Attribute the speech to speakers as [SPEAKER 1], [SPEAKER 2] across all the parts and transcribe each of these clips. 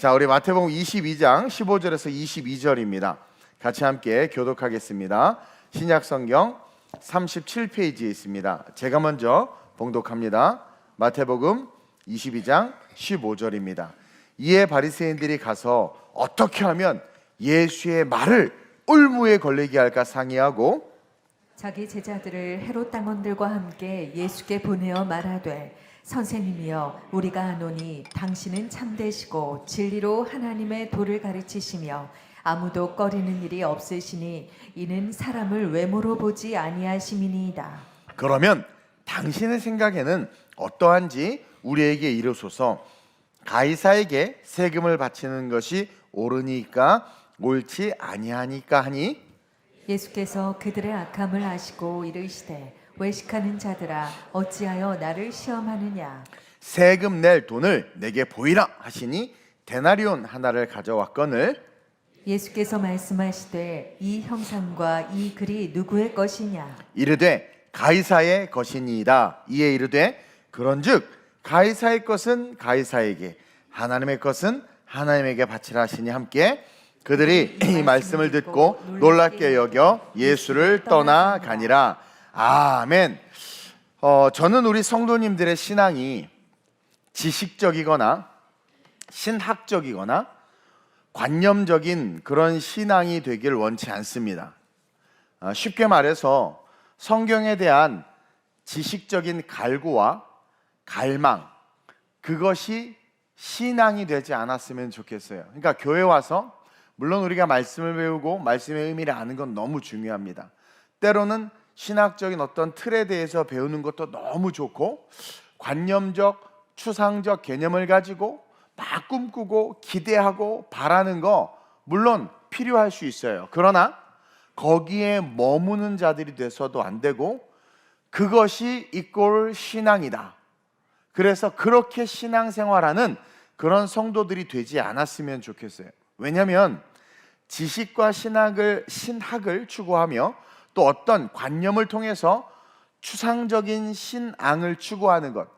[SPEAKER 1] 자, 우리 마태복음 22장 15절에서 22절입니다. 같이 함께 교독하겠습니다. 신약성경 37페이지에 있습니다. 제가 먼저 봉독합니다. 마태복음 22장 15절입니다. 이에 바리새인들이 가서 어떻게 하면 예수의 말을 올무에 걸리게 할까 상의하고
[SPEAKER 2] 자기 제자들을 헤롯 당원들과 함께 예수께 보내어 말하되 선생님이여 우리가 아노니 당신은 참되시고 진리로 하나님의 도를 가르치시며 아무도 꺼리는 일이 없으시니 이는 사람을 외모로 보지 아니하심이니이다.
[SPEAKER 1] 그러면 당신의 생각에는 어떠한지 우리에게 이르소서. 가이사에게 세금을 바치는 것이 옳으니까 옳지 아니하니까 하니
[SPEAKER 2] 예수께서 그들의 악함을 아시고 이르시되 외식하는 자들아 어찌하여 나를 시험하느냐.
[SPEAKER 1] 세금 낼 돈을 내게 보이라 하시니 데나리온 하나를 가져왔거늘
[SPEAKER 2] 예수께서 말씀하시되 이 형상과 이 글이 누구의 것이냐.
[SPEAKER 1] 이르되 가이사의 것이니이다. 이에 이르되 그런즉 가이사의 것은 가이사에게 하나님의 것은 하나님에게 바치라 하시니 함께 그들이 이 말씀을 듣고 놀랍게 여겨 예수를 떠나가니라. 아멘. 저는 우리 성도님들의 신앙이 지식적이거나 신학적이거나 관념적인 그런 신앙이 되길 원치 않습니다. 쉽게 말해서 성경에 대한 지식적인 갈구와 갈망, 그것이 신앙이 되지 않았으면 좋겠어요. 그러니까 교회 와서 물론 우리가 말씀을 배우고 말씀의 의미를 아는 건 너무 중요합니다. 때로는 신학적인 어떤 틀에 대해서 배우는 것도 너무 좋고 관념적, 추상적 개념을 가지고 막 꿈꾸고 기대하고 바라는 거 물론 필요할 수 있어요. 그러나 거기에 머무는 자들이 돼서도 안 되고 그것이 이꼴 신앙이다. 그래서 그렇게 신앙생활하는 그런 성도들이 되지 않았으면 좋겠어요. 왜냐하면 지식과 신학을 추구하며 또 어떤 관념을 통해서 추상적인 신앙을 추구하는 것,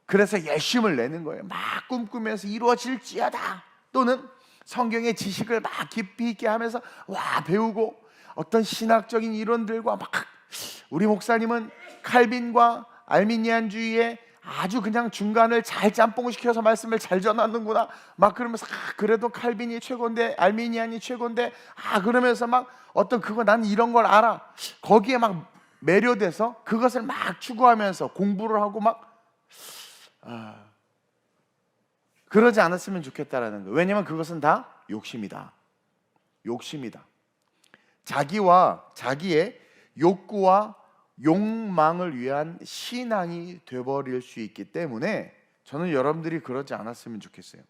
[SPEAKER 1] 그래서 열심을 내는 거예요. 막 꿈꾸면서 이루어질지어다. 또는 성경의 지식을 막 깊이 있게 하면서 와 배우고 어떤 신학적인 이론들과 막 우리 목사님은 칼빈과 알미니안주의에 아주 그냥 중간을 잘 짬뽕을 시켜서 말씀을 잘 전하는구나 막 그러면서 그래도 칼빈이 최고인데 알미니안이 최고인데 그러면서 막 어떤 그거 난 이런 걸 알아 거기에 막 매료돼서 그것을 막 추구하면서 공부를 하고 막 그러지 않았으면 좋겠다라는 거예요. 왜냐하면 그것은 다 욕심이다. 자기의 욕구와 욕망을 위한 신앙이 되어버릴 수 있기 때문에 저는 여러분들이 그러지 않았으면 좋겠어요.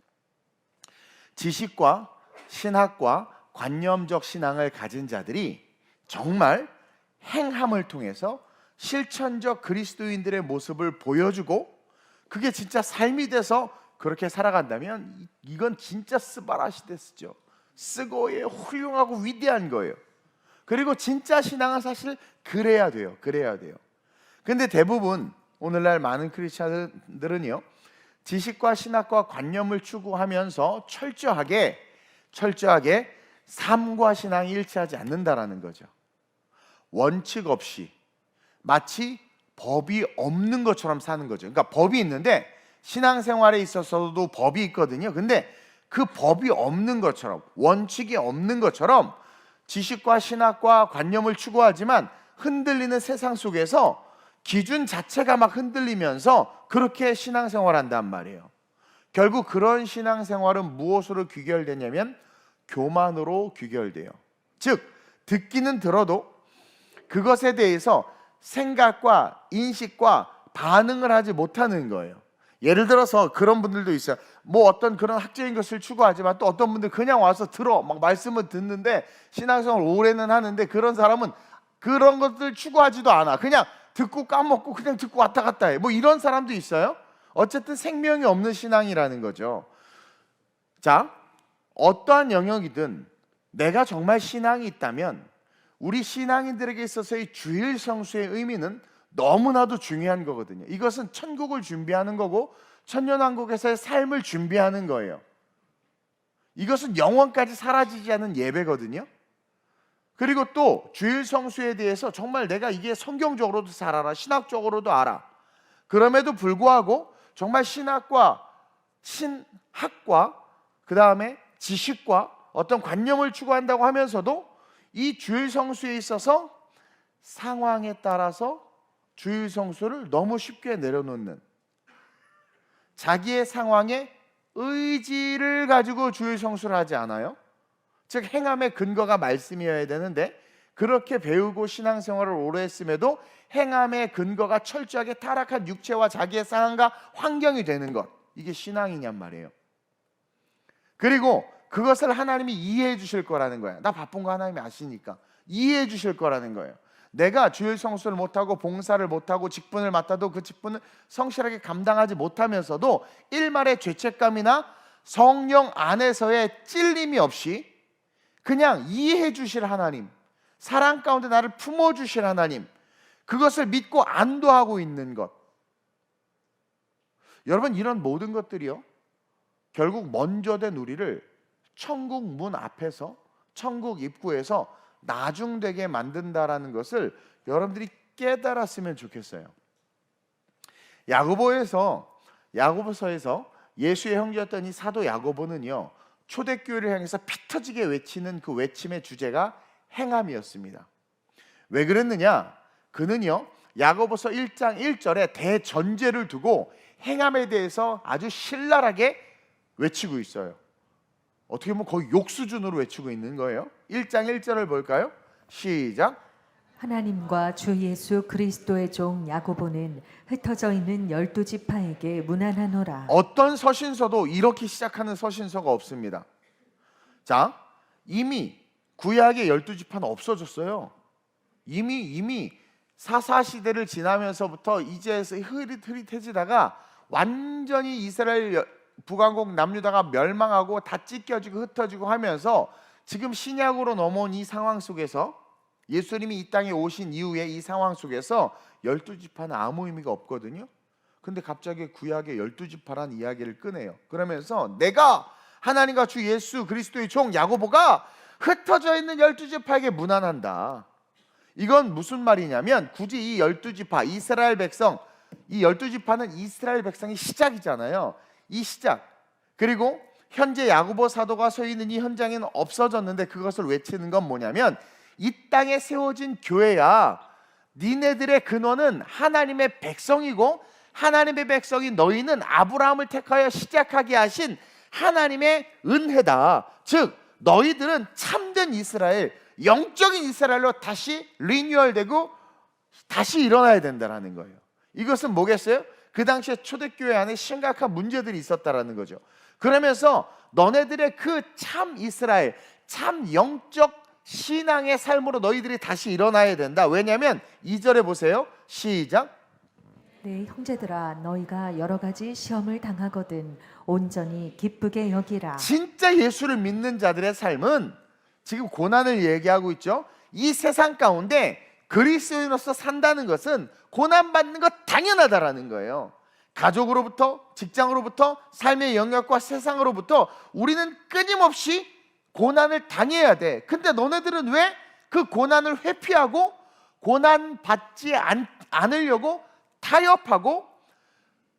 [SPEAKER 1] 지식과 신학과 관념적 신앙을 가진 자들이 정말 행함을 통해서 실천적 그리스도인들의 모습을 보여주고 그게 진짜 삶이 돼서 그렇게 살아간다면 이건 진짜 스바라시데스죠. 쓰고의 훌륭하고 위대한 거예요. 그리고 진짜 신앙은 사실 그래야 돼요. 근데 대부분 오늘날 많은 크리스찬들은요 지식과 신학과 관념을 추구하면서 철저하게 삶과 신앙이 일치하지 않는다라는 거죠. 원칙 없이 마치 법이 없는 것처럼 사는 거죠. 그러니까 법이 있는데 신앙생활에 있어서도 법이 있거든요. 근데 그 법이 없는 것처럼 원칙이 없는 것처럼 지식과 신학과 관념을 추구하지만 흔들리는 세상 속에서 기준 자체가 막 흔들리면서 그렇게 신앙생활한단 말이에요. 결국 그런 신앙생활은 무엇으로 귀결되냐면 교만으로 귀결돼요. 즉 듣기는 들어도 그것에 대해서 생각과 인식과 반응을 하지 못하는 거예요. 예를 들어서 그런 분들도 있어요. 뭐 어떤 그런 학적인 것을 추구하지만 또 어떤 분들 그냥 와서 들어 막 말씀을 듣는데 신앙생활 오래는 하는데 그런 사람은 그런 것들 추구하지도 않아. 그냥 듣고 까먹고 그냥 듣고 왔다 갔다 해. 뭐 이런 사람도 있어요. 어쨌든 생명이 없는 신앙이라는 거죠. 자, 어떠한 영역이든 내가 정말 신앙이 있다면 우리 신앙인들에게 있어서의 주일 성수의 의미는 너무나도 중요한 거거든요. 이것은 천국을 준비하는 거고 천년왕국에서의 삶을 준비하는 거예요. 이것은 영원까지 사라지지 않는 예배거든요. 그리고 또 주일 성수에 대해서 정말 내가 이게 성경적으로도 잘 알아, 신학적으로도 알아. 그럼에도 불구하고 정말 신학과 그 다음에 지식과 어떤 관념을 추구한다고 하면서도 이 주일 성수에 있어서 상황에 따라서 주일 성수를 너무 쉽게 내려놓는, 자기의 상황에 의지를 가지고 주일 성수를 하지 않아요. 즉 행함의 근거가 말씀이어야 되는데 그렇게 배우고 신앙생활을 오래 했음에도 행함의 근거가 철저하게 타락한 육체와 자기의 상황과 환경이 되는 것, 이게 신앙이냔 말이에요. 그리고 그것을 하나님이 이해해 주실 거라는 거야. 나 바쁜 거 하나님이 아시니까 이해해 주실 거라는 거예요. 내가 주일 성수를 못하고 봉사를 못하고 직분을 맡아도 그 직분을 성실하게 감당하지 못하면서도 일말의 죄책감이나 성령 안에서의 찔림이 없이 그냥 이해해 주실 하나님, 사랑 가운데 나를 품어 주실 하나님, 그것을 믿고 안도하고 있는 것. 여러분, 이런 모든 것들이요, 결국 먼저 된 우리를 천국 문 앞에서, 천국 입구에서 나중되게 만든다라는 것을 여러분들이 깨달았으면 좋겠어요. 야고보서에서 예수의 형제였던 이 사도 야고보는요, 초대교회를 향해서 피 터지게 외치는 그 외침의 주제가 행함이었습니다. 왜 그랬느냐? 그는요, 야고보서 1장 1절에 대전제를 두고 행함에 대해서 아주 신랄하게 외치고 있어요. 어떻게 보면 거의 욕 수준으로 외치고 있는 거예요. 1장 1절을 볼까요? 시작.
[SPEAKER 2] 하나님과 주 예수 그리스도의 종 야고보는 흩어져 있는 12지파에게 문안하노라.
[SPEAKER 1] 어떤 서신서도 이렇게 시작하는 서신서가 없습니다. 자, 이미 구약의 12지파는 없어졌어요. 이미 사사시대를 지나면서부터 이제 흐릿흐릿해지다가 완전히 이스라엘 북왕국 남유다가 멸망하고 다 찢겨지고 흩어지고 하면서 지금 신약으로 넘어온 이 상황 속에서, 예수님이 이 땅에 오신 이후에 이 상황 속에서 12지파는 아무 의미가 없거든요. 근데 갑자기 구약의 12지파란 이야기를 꺼내요. 그러면서 내가 하나님과 주 예수 그리스도의 종 야고보가 흩어져 있는 12지파에게 문안한다. 이건 무슨 말이냐면, 굳이 이 12지파, 이스라엘 백성, 이 12지파는 이스라엘 백성의 시작이잖아요. 이 시작, 그리고 현재 야고보 사도가 서 있는 이 현장에는 없어졌는데 그것을 외치는 건 뭐냐면, 이 땅에 세워진 교회야, 니네들의 근원은 하나님의 백성이고 하나님의 백성인 너희는 아브라함을 택하여 시작하게 하신 하나님의 은혜다. 즉 너희들은 참된 이스라엘, 영적인 이스라엘로 다시 리뉴얼되고 다시 일어나야 된다는 거예요. 이것은 뭐겠어요? 그 당시에 초대교회 안에 심각한 문제들이 있었다라는 거죠. 그러면서 너네들의 그 참 이스라엘, 참 영적 신앙의 삶으로 너희들이 다시 일어나야 된다. 왜냐하면 2절에 보세요. 시작.
[SPEAKER 2] 내 형제들아, 너희가 여러 가지 시험을 당하거든 온전히 기쁘게 여기라.
[SPEAKER 1] 진짜 예수를 믿는 자들의 삶은 지금 고난을 얘기하고 있죠. 이 세상 가운데 그리스도인으로서 산다는 것은 고난받는 것 당연하다라는 거예요. 가족으로부터, 직장으로부터, 삶의 영역과 세상으로부터 우리는 끊임없이 고난을 당해야 돼. 근데 너네들은 왜 그 고난을 회피하고 고난받지 않으려고 타협하고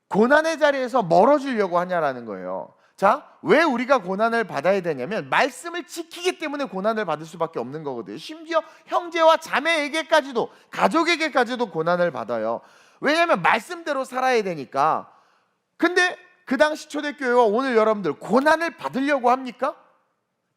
[SPEAKER 1] 고난의 자리에서 멀어지려고 하냐라는 거예요. 자, 왜 우리가 고난을 받아야 되냐면 말씀을 지키기 때문에 고난을 받을 수밖에 없는 거거든요. 심지어 형제와 자매에게까지도, 가족에게까지도 고난을 받아요. 왜냐하면 말씀대로 살아야 되니까. 근데 그 당시 초대교회와 오늘 여러분들 고난을 받으려고 합니까?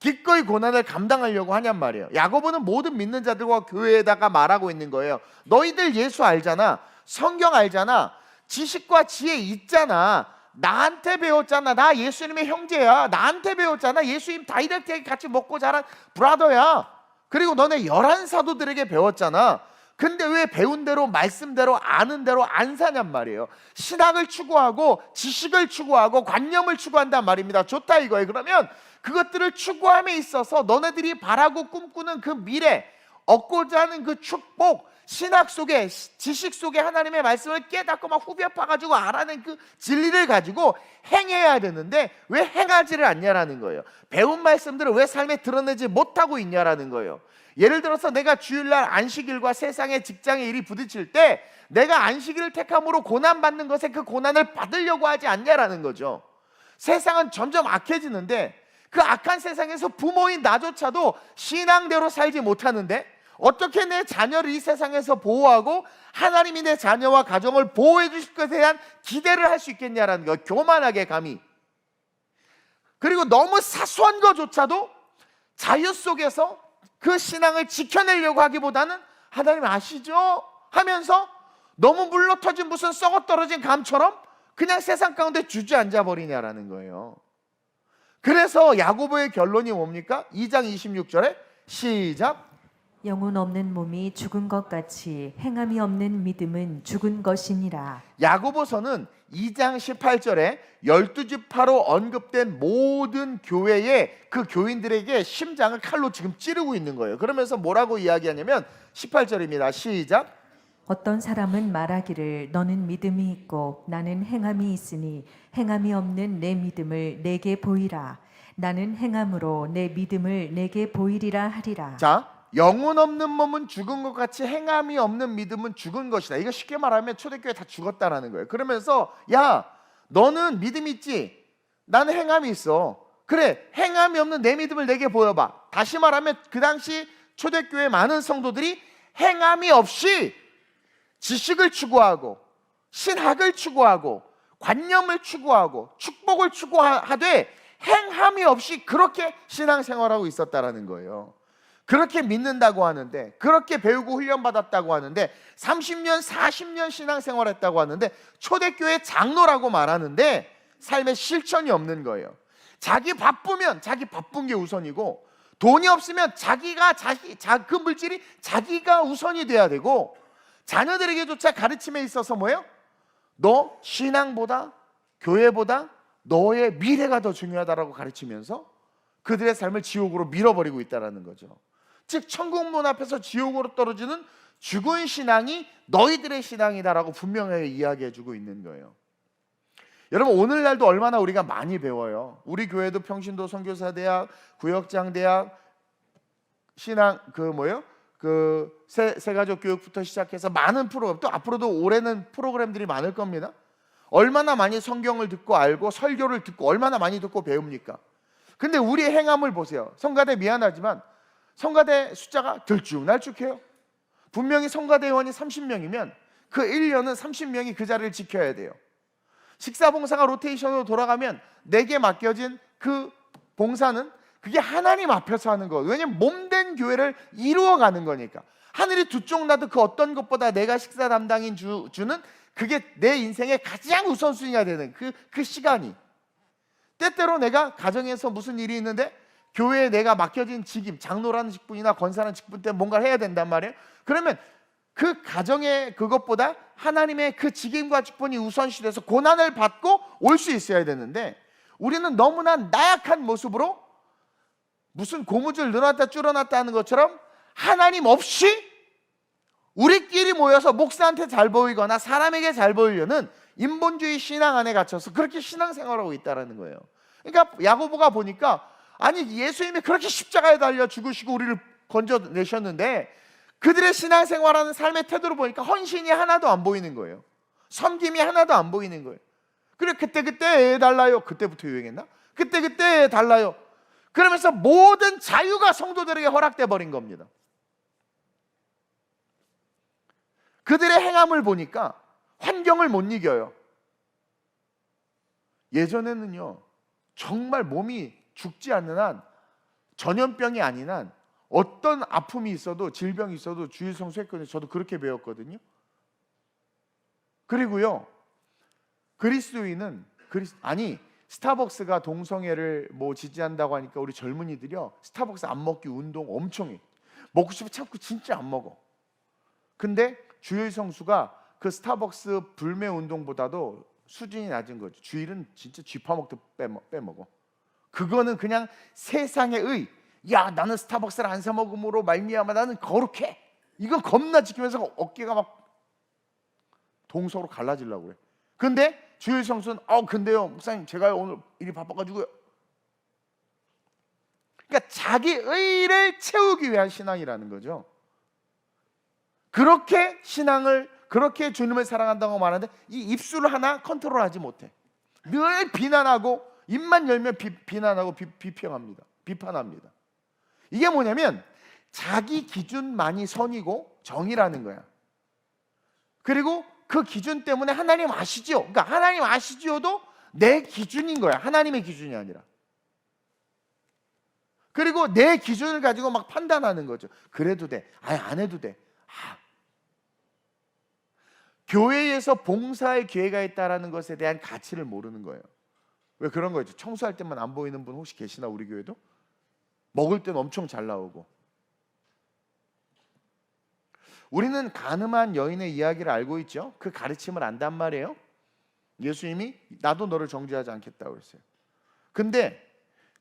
[SPEAKER 1] 기꺼이 고난을 감당하려고 하냔 말이에요. 야고보는 모든 믿는 자들과 교회에다가 말하고 있는 거예요. 너희들 예수 알잖아, 성경 알잖아, 지식과 지혜 있잖아, 나한테 배웠잖아, 나 예수님의 형제야, 나한테 배웠잖아, 예수님 다이렉트하게 같이 먹고 자란 브라더야. 그리고 너네 11사도들에게 배웠잖아. 근데 왜 배운 대로, 말씀대로, 아는 대로 안 사냔 말이에요. 신학을 추구하고 지식을 추구하고 관념을 추구한단 말입니다. 좋다 이거예요. 그러면 그것들을 추구함에 있어서 너네들이 바라고 꿈꾸는 그 미래, 얻고자 하는 그 축복, 신학 속에, 지식 속에 하나님의 말씀을 깨닫고 막 후벼 파가지고 알아낸 그 진리를 가지고 행해야 되는데 왜 행하지를 않냐라는 거예요. 배운 말씀들을 왜 삶에 드러내지 못하고 있냐라는 거예요. 예를 들어서 내가 주일날 안식일과 세상의 직장의 일이 부딪힐 때 내가 안식일을 택함으로 고난받는 것에 그 고난을 받으려고 하지 않냐라는 거죠. 세상은 점점 악해지는데 그 악한 세상에서 부모인 나조차도 신앙대로 살지 못하는데 어떻게 내 자녀를 이 세상에서 보호하고 하나님이 내 자녀와 가정을 보호해 주실 것에 대한 기대를 할 수 있겠냐라는 거예요. 교만하게 감히. 그리고 너무 사소한 것조차도 자유 속에서 그 신앙을 지켜내려고 하기보다는 하나님 아시죠? 하면서 너무 물러터진 무슨 썩어떨어진 감처럼 그냥 세상 가운데 주저앉아 버리냐라는 거예요. 그래서 야고보의 결론이 뭡니까? 2장 26절에 시작.
[SPEAKER 2] 영혼 없는 몸이 죽은 것 같이 행함이 없는 믿음은 죽은 것이니라.
[SPEAKER 1] 야고보서는 2장 18절에 12지파로 언급된 모든 교회의 그 교인들에게 심장을 칼로 지금 찌르고 있는 거예요. 그러면서 뭐라고 이야기하냐면 18절입니다. 시작.
[SPEAKER 2] 어떤 사람은 말하기를 너는 믿음이 있고 나는 행함이 있으니 행함이 없는 내 믿음을 내게 보이라. 나는 행함으로 내 믿음을 내게 보이리라 하리라.
[SPEAKER 1] 자, 영혼 없는 몸은 죽은 것 같이 행함이 없는 믿음은 죽은 것이다. 이거 쉽게 말하면 초대교회 다 죽었다라는 거예요. 그러면서 야, 너는 믿음 있지? 나는 행함이 있어. 그래, 행함이 없는 내 믿음을 내게 보여봐. 다시 말하면 그 당시 초대교회 많은 성도들이 행함이 없이 지식을 추구하고 신학을 추구하고 관념을 추구하고 축복을 추구하되 행함이 없이 그렇게 신앙생활하고 있었다라는 거예요. 그렇게 믿는다고 하는데, 그렇게 배우고 훈련받았다고 하는데, 30년 40년 신앙생활했다고 하는데 초대교회 장로라고 말하는데 삶에 실천이 없는 거예요. 자기 바쁘면 자기 바쁜 게 우선이고, 돈이 없으면 그 물질이 자기가 우선이 돼야 되고, 자녀들에게조차 가르침에 있어서 뭐예요? 너 신앙보다 교회보다 너의 미래가 더 중요하다라고 가르치면서 그들의 삶을 지옥으로 밀어버리고 있다는 거죠. 즉 천국 문 앞에서 지옥으로 떨어지는 죽은 신앙이 너희들의 신앙이다라고 분명하게 이야기해주고 있는 거예요. 여러분, 오늘날도 얼마나 우리가 많이 배워요. 우리 교회도 평신도 선교사대학, 구역장대학, 신앙 세가족 교육부터 시작해서 많은 프로그램, 또 앞으로도 올해는 프로그램들이 많을 겁니다. 얼마나 많이 성경을 듣고 알고 설교를 듣고 얼마나 많이 듣고 배웁니까? 근데 우리의 행함을 보세요. 성가대 미안하지만 성가대 숫자가 들쭉날쭉해요. 분명히 성가대 회원이 30명이면 그 1년은 30명이 그 자리를 지켜야 돼요. 식사봉사가 로테이션으로 돌아가면 내게 맡겨진 그 봉사는 그게 하나님 앞에서 하는 거예요. 왜냐면 몸된 교회를 이루어가는 거니까. 하늘이 두 쪽 나도 그 어떤 것보다 내가 식사 담당인 주는 그게 내 인생의 가장 우선순위가 되는 그 시간이. 때때로 내가 가정에서 무슨 일이 있는데 교회에 내가 맡겨진 직임, 장로라는 직분이나 권사라는 직분 때문에 뭔가를 해야 된단 말이에요. 그러면 그 가정의 그것보다 하나님의 그 직임과 직분이 우선시 돼서 고난을 받고 올 수 있어야 되는데, 우리는 너무나 나약한 모습으로 무슨 고무줄 늘어났다 줄어났다 하는 것처럼 하나님 없이 우리끼리 모여서 목사한테 잘 보이거나 사람에게 잘 보이려는 인본주의 신앙 안에 갇혀서 그렇게 신앙생활하고 있다는 거예요. 그러니까 야고보가 보니까 아니 예수님이 그렇게 십자가에 달려 죽으시고 우리를 건져내셨는데 그들의 신앙생활하는 삶의 태도를 보니까 헌신이 하나도 안 보이는 거예요. 섬김이 하나도 안 보이는 거예요. 그래 그때 달라요. 그때부터 유행했나? 그때 달라요. 그러면서 모든 자유가 성도들에게 허락돼 버린 겁니다. 그들의 행함을 보니까 환경을 못 이겨요. 예전에는요 정말 몸이 죽지 않는 한, 전염병이 아닌 한 어떤 아픔이 있어도 질병이 있어도 주일 성수했거든요. 저도 그렇게 배웠거든요. 그리고요 그리스도인은 스타벅스가 동성애를 지지한다고 하니까 우리 젊은이들이요 스타벅스 안 먹기 운동 엄청 해. 먹고 싶어 참고 진짜 안 먹어. 근데 주일 성수가 그 스타벅스 불매 운동보다도 수준이 낮은 거죠. 주일은 진짜 쥐 파먹도 빼먹어. 그거는 그냥 세상의 의, 야 나는 스타벅스를 안 사 먹음으로 말미암아 나는 거룩해, 이거 겁나 지키면서 어깨가 막 동서로 갈라지려고 그래. 근데 주일 성수는 근데요 목사님 제가 오늘 일이 바빠가지고요. 그러니까 자기 의를 채우기 위한 신앙이라는 거죠. 그렇게 신앙을, 그렇게 주님을 사랑한다고 말하는데 이 입술을 하나 컨트롤하지 못해. 늘 비난하고, 입만 열면 비난하고 비판합니다. 이게 뭐냐면 자기 기준만이 선이고 정이라는 거야. 그리고 그 기준 때문에 하나님 아시지요? 그러니까 하나님 아시지요도 내 기준인 거야. 하나님의 기준이 아니라. 그리고 내 기준을 가지고 막 판단하는 거죠. 그래도 돼. 아니 안 해도 돼. 교회에서 봉사의 기회가 있다라는 것에 대한 가치를 모르는 거예요. 왜 그런 거죠? 청소할 때만 안 보이는 분 혹시 계시나? 우리 교회도? 먹을 땐 엄청 잘 나오고. 우리는 가늠한 여인의 이야기를 알고 있죠. 그 가르침을 안단 말이에요. 예수님이 나도 너를 정죄하지 않겠다고 그랬어요. 근데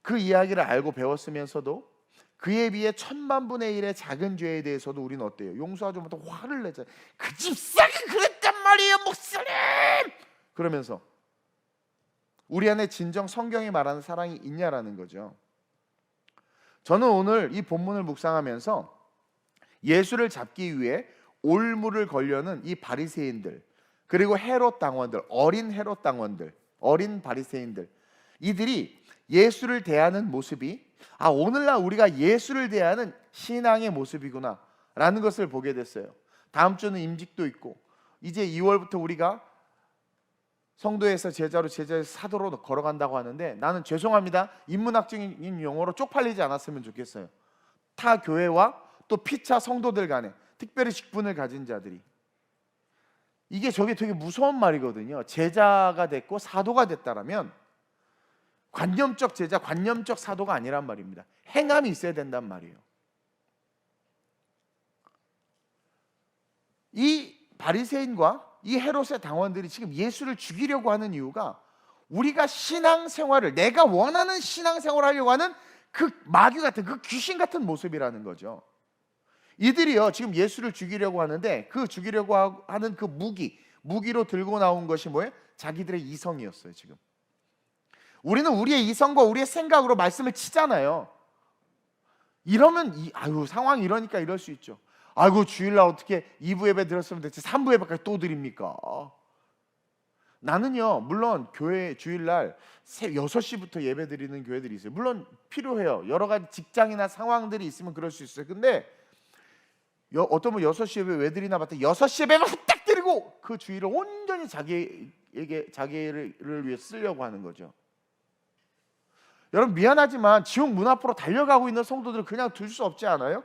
[SPEAKER 1] 그 이야기를 알고 배웠으면서도 그에 비해 1000만분의 1의 작은 죄에 대해서도 우리는 어때요? 용서하지 못하고 화를 내잖아요. 그 집사가 그랬단 말이에요 목사님! 그러면서 우리 안에 진정 성경이 말하는 사랑이 있냐라는 거죠. 저는 오늘 이 본문을 묵상하면서 예수를 잡기 위해 올무를 걸려는 이 바리새인들, 그리고 헤롯 당원들, 어린 헤롯 당원들, 어린 바리새인들, 이들이 예수를 대하는 모습이 오늘날 우리가 예수를 대하는 신앙의 모습이구나 라는 것을 보게 됐어요. 다음 주는 임직도 있고 이제 2월부터 우리가 성도에서 제자로, 제자에서 사도로 걸어간다고 하는데, 나는 죄송합니다, 인문학적인 용어로 쪽팔리지 않았으면 좋겠어요. 타 교회와 또 피차 성도들 간에 특별히 직분을 가진 자들이, 이게 저게 되게 무서운 말이거든요. 제자가 됐고 사도가 됐다라면 관념적 제자, 관념적 사도가 아니란 말입니다. 행함이 있어야 된단 말이에요. 이 바리새인과 이 헤롯의 당원들이 지금 예수를 죽이려고 하는 이유가, 우리가 신앙생활을, 내가 원하는 신앙생활을 하려고 하는 그 마귀 같은, 그 귀신 같은 모습이라는 거죠. 이들이요 지금 예수를 죽이려고 하는데, 그 죽이려고 하는 그 무기로 들고 나온 것이 뭐예요? 자기들의 이성이었어요. 지금 우리는 우리의 이성과 우리의 생각으로 말씀을 치잖아요. 이러면 상황이 이러니까 이럴 수 있죠. 아이고 주일날 어떻게 2부 예배 드렸으면 됐지 3부 예배까지 또 드립니까? 나는요 물론 교회 주일날 6시부터 예배 드리는 교회들이 있어요. 물론 필요해요. 여러 가지 직장이나 상황들이 있으면 그럴 수 있어요. 근데 어떤 분 6시 예배 왜 드리나 봤더니 6시 예배만 딱 드리고 그 주일을 온전히 자기를 위해 쓰려고 하는 거죠. 여러분 미안하지만 지옥 문 앞으로 달려가고 있는 성도들을 그냥 둘 수 없지 않아요?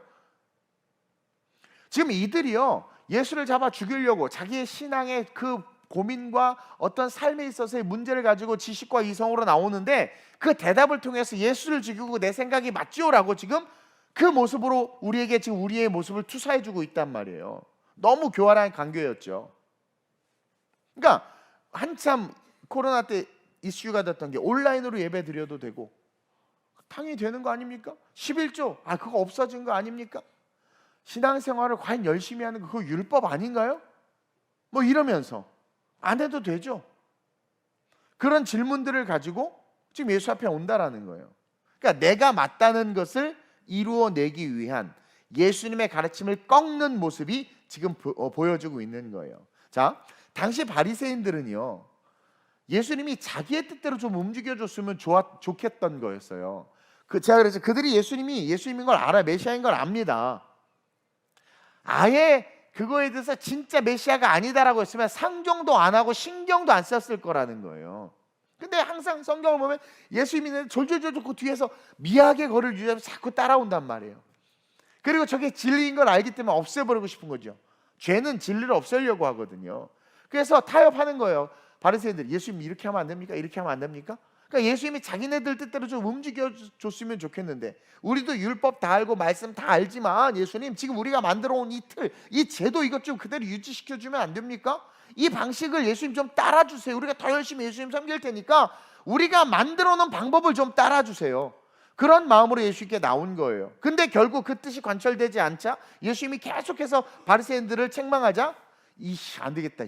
[SPEAKER 1] 지금 이들이요 예수를 잡아 죽이려고 자기의 신앙의 그 고민과 어떤 삶에 있어서의 문제를 가지고 지식과 이성으로 나오는데, 그 대답을 통해서 예수를 죽이고 내 생각이 맞지요라고 지금 그 모습으로 우리에게 지금 우리의 모습을 투사해주고 있단 말이에요. 너무 교활한 강교였죠. 그러니까 한참 코로나 때 이슈가 됐던 게 온라인으로 예배 드려도 되고 당연히 되는 거 아닙니까? 11조 그거 없어진 거 아닙니까? 신앙생활을 과연 열심히 하는 거 그거 율법 아닌가요? 뭐 이러면서 안 해도 되죠. 그런 질문들을 가지고 지금 예수 앞에 온다라는 거예요. 그러니까 내가 맞다는 것을 이루어내기 위한 예수님의 가르침을 꺾는 모습이 지금 보여주고 있는 거예요. 자, 당시 바리새인들은요 예수님이 자기의 뜻대로 좀 움직여줬으면 좋겠던 거였어요. 제가 그래서 그들이 예수님이 예수님인 걸 알아요. 메시아인 걸 압니다. 아예 그거에 대해서 진짜 메시아가 아니다라고 했으면 상종도 안 하고 신경도 안 썼을 거라는 거예요. 근데 항상 성경을 보면 예수님이 졸졸졸 그 뒤에서 미약의 거리를 유지하면서 자꾸 따라온단 말이에요. 그리고 저게 진리인 걸 알기 때문에 없애버리고 싶은 거죠. 죄는 진리를 없애려고 하거든요. 그래서 타협하는 거예요. 바리새인들, 예수님 이렇게 하면 안 됩니까? 이렇게 하면 안 됩니까? 그러니까 예수님이 자기네들 뜻대로 좀 움직여줬으면 좋겠는데, 우리도 율법 다 알고 말씀 다 알지만 예수님 지금 우리가 만들어온 이 틀, 이 제도 이것 좀 그대로 유지시켜주면 안 됩니까? 이 방식을 예수님 좀 따라주세요. 우리가 더 열심히 예수님 섬길 테니까 우리가 만들어놓은 방법을 좀 따라주세요. 그런 마음으로 예수님께 나온 거예요. 근데 결국 그 뜻이 관철되지 않자 예수님이 계속해서 바리새인들을 책망하자 안 되겠다.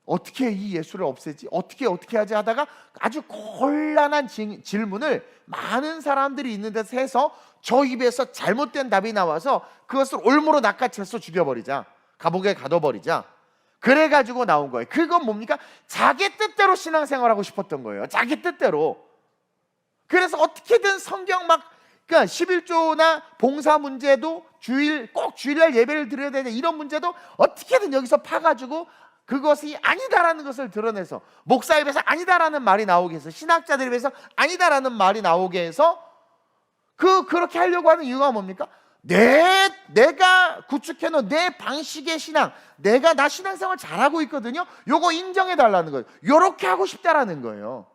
[SPEAKER 1] 어떻게 이 예수를 없애지? 어떻게 하지 하다가 아주 곤란한 질문을 많은 사람들이 있는 데서 해서 저 입에서 잘못된 답이 나와서 그것을 올무로 낚아채서 죽여버리자. 감옥에 가둬버리자. 그래가지고 나온 거예요. 그건 뭡니까? 자기 뜻대로 신앙생활하고 싶었던 거예요. 자기 뜻대로. 그래서 어떻게든 성경 그러니까 11조나 봉사 문제도 꼭 주일날 예배를 드려야 되냐 이런 문제도 어떻게든 여기서 파가지고 그것이 아니다라는 것을 드러내서 목사 입에서 아니다라는 말이 나오게 해서 신학자들 입에서 아니다라는 말이 나오게 해서 그렇게 하려고 하는 이유가 뭡니까? 내가 구축해놓은 내 방식의 신앙, 나 신앙생활 잘하고 있거든요. 요거 인정해달라는 거예요. 요렇게 하고 싶다라는 거예요.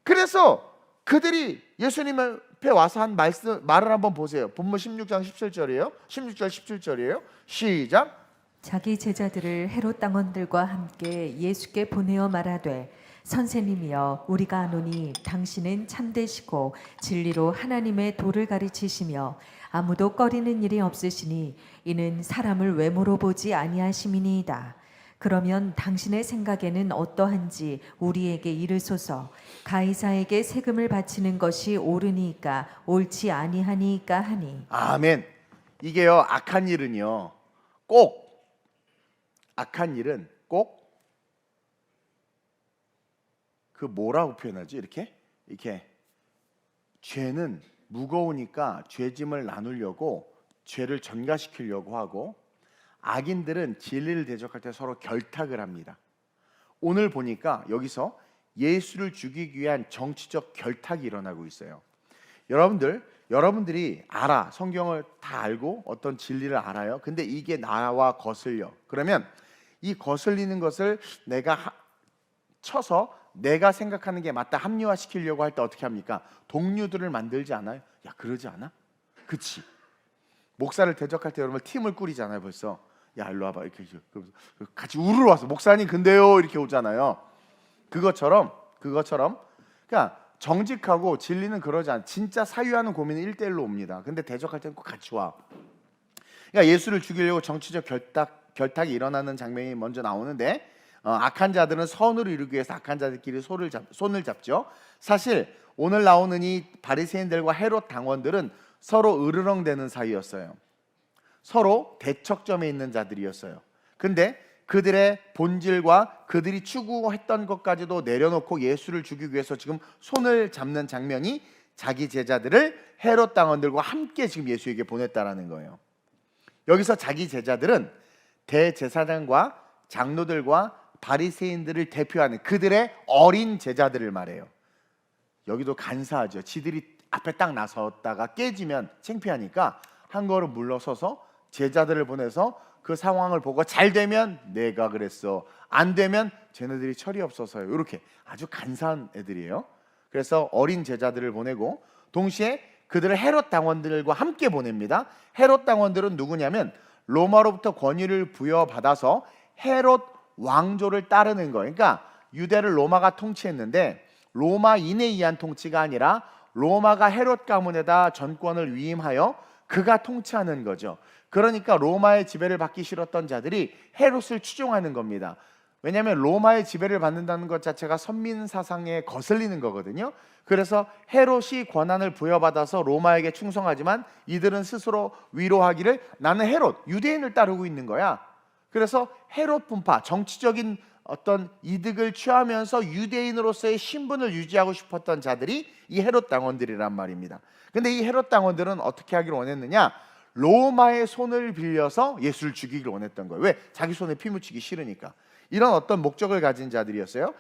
[SPEAKER 1] 그래서 그들이 예수님 앞에 와서 한 말을 한번 보세요. 본문 16장 17절이에요. 16절 17절이에요. 시작.
[SPEAKER 2] 자기 제자들을 헤롯 당원들과 함께 예수께 보내어 말하되 선생님이여 우리가 아노니 당신은 참되시고 진리로 하나님의 도를 가르치시며 아무도 꺼리는 일이 없으시니 이는 사람을 외모로 보지 아니하심이니이다. 그러면 당신의 생각에는 어떠한지 우리에게 이르소서. 가이사에게 세금을 바치는 것이 옳으니까 옳지 아니하니까 하니.
[SPEAKER 1] 아멘. 이게요, 악한 일은 꼭 그 뭐라고 표현하지? 이렇게 죄는 무거우니까 죄짐을 나누려고 죄를 전가시키려고 하고, 악인들은 진리를 대적할 때 서로 결탁을 합니다. 오늘 보니까 여기서 예수를 죽이기 위한 정치적 결탁이 일어나고 있어요. 여러분들이 성경을 다 알고 어떤 진리를 알아요. 근데 이게 나와 거슬려. 그러면 이 거슬리는 것을 내가 쳐서 내가 생각하는 게 맞다 합리화시키려고 할 때 어떻게 합니까? 동료들을 만들지 않아요? 야, 그러지 않아? 그치? 목사를 대적할 때 여러분 팀을 꾸리잖아요. 벌써 야, 일로 와봐. 이렇게 같이 우르르 와서 목사님 근데요 이렇게 오잖아요. 그것처럼 그러니까 정직하고 진리는 그러지 않아. 진짜 사유하는 고민은 1대1로 옵니다. 근데 대적할 때는 꼭 같이 와. 그러니까 예수를 죽이려고 정치적 결탁이 일어나는 장면이 먼저 나오는데, 악한 자들은 선을 이루기 위해서 악한 자들끼리 손을 잡죠. 사실 오늘 나오는 이 바리새인들과 헤롯 당원들은 서로 으르렁대는 사이였어요. 서로 대척점에 있는 자들이었어요. 근데 그들의 본질과 그들이 추구했던 것까지도 내려놓고 예수를 죽이기 위해서 지금 손을 잡는 장면이 자기 제자들을 헤롯 당원들과 함께 지금 예수에게 보냈다라는 거예요. 여기서 자기 제자들은 대제사장과 장로들과 바리새인들을 대표하는 그들의 어린 제자들을 말해요. 여기도 간사하죠. 지들이 앞에 딱 나섰다가 깨지면 창피하니까 한 걸음 물러서서 제자들을 보내서 그 상황을 보고 잘 되면 내가 그랬어, 안 되면 쟤네들이 철이 없어서요. 이렇게 아주 간사한 애들이에요. 그래서 어린 제자들을 보내고 동시에 그들을 헤롯 당원들과 함께 보냅니다. 헤롯 당원들은 누구냐면 로마로부터 권위를 부여받아서 헤롯 왕조를 따르는 거예요. 그러니까 유대를 로마가 통치했는데 로마인에 의한 통치가 아니라 로마가 헤롯 가문에다 전권을 위임하여 그가 통치하는 거죠. 그러니까 로마의 지배를 받기 싫었던 자들이 헤롯을 추종하는 겁니다. 왜냐하면 로마의 지배를 받는다는 것 자체가 선민 사상에 거슬리는 거거든요. 그래서 헤롯이 권한을 부여받아서 로마에게 충성하지만 이들은 스스로 위로하기를 나는 헤롯, 유대인을 따르고 있는 거야. 그래서 헤롯 분파, 정치적인 어떤 이득을 취하면서 유대인으로서의 신분을 유지하고 싶었던 자들이 이 헤롯 당원들이란 말입니다. 근데 이 헤롯 당원들은 어떻게 하기를 원했느냐? 로마의 손을 빌려서 예수를 죽이기를 원했던 거예요. 왜? 자기 손에 피 묻히기 싫으니까. 이런 어떤 목적을 가진 자들이었어요.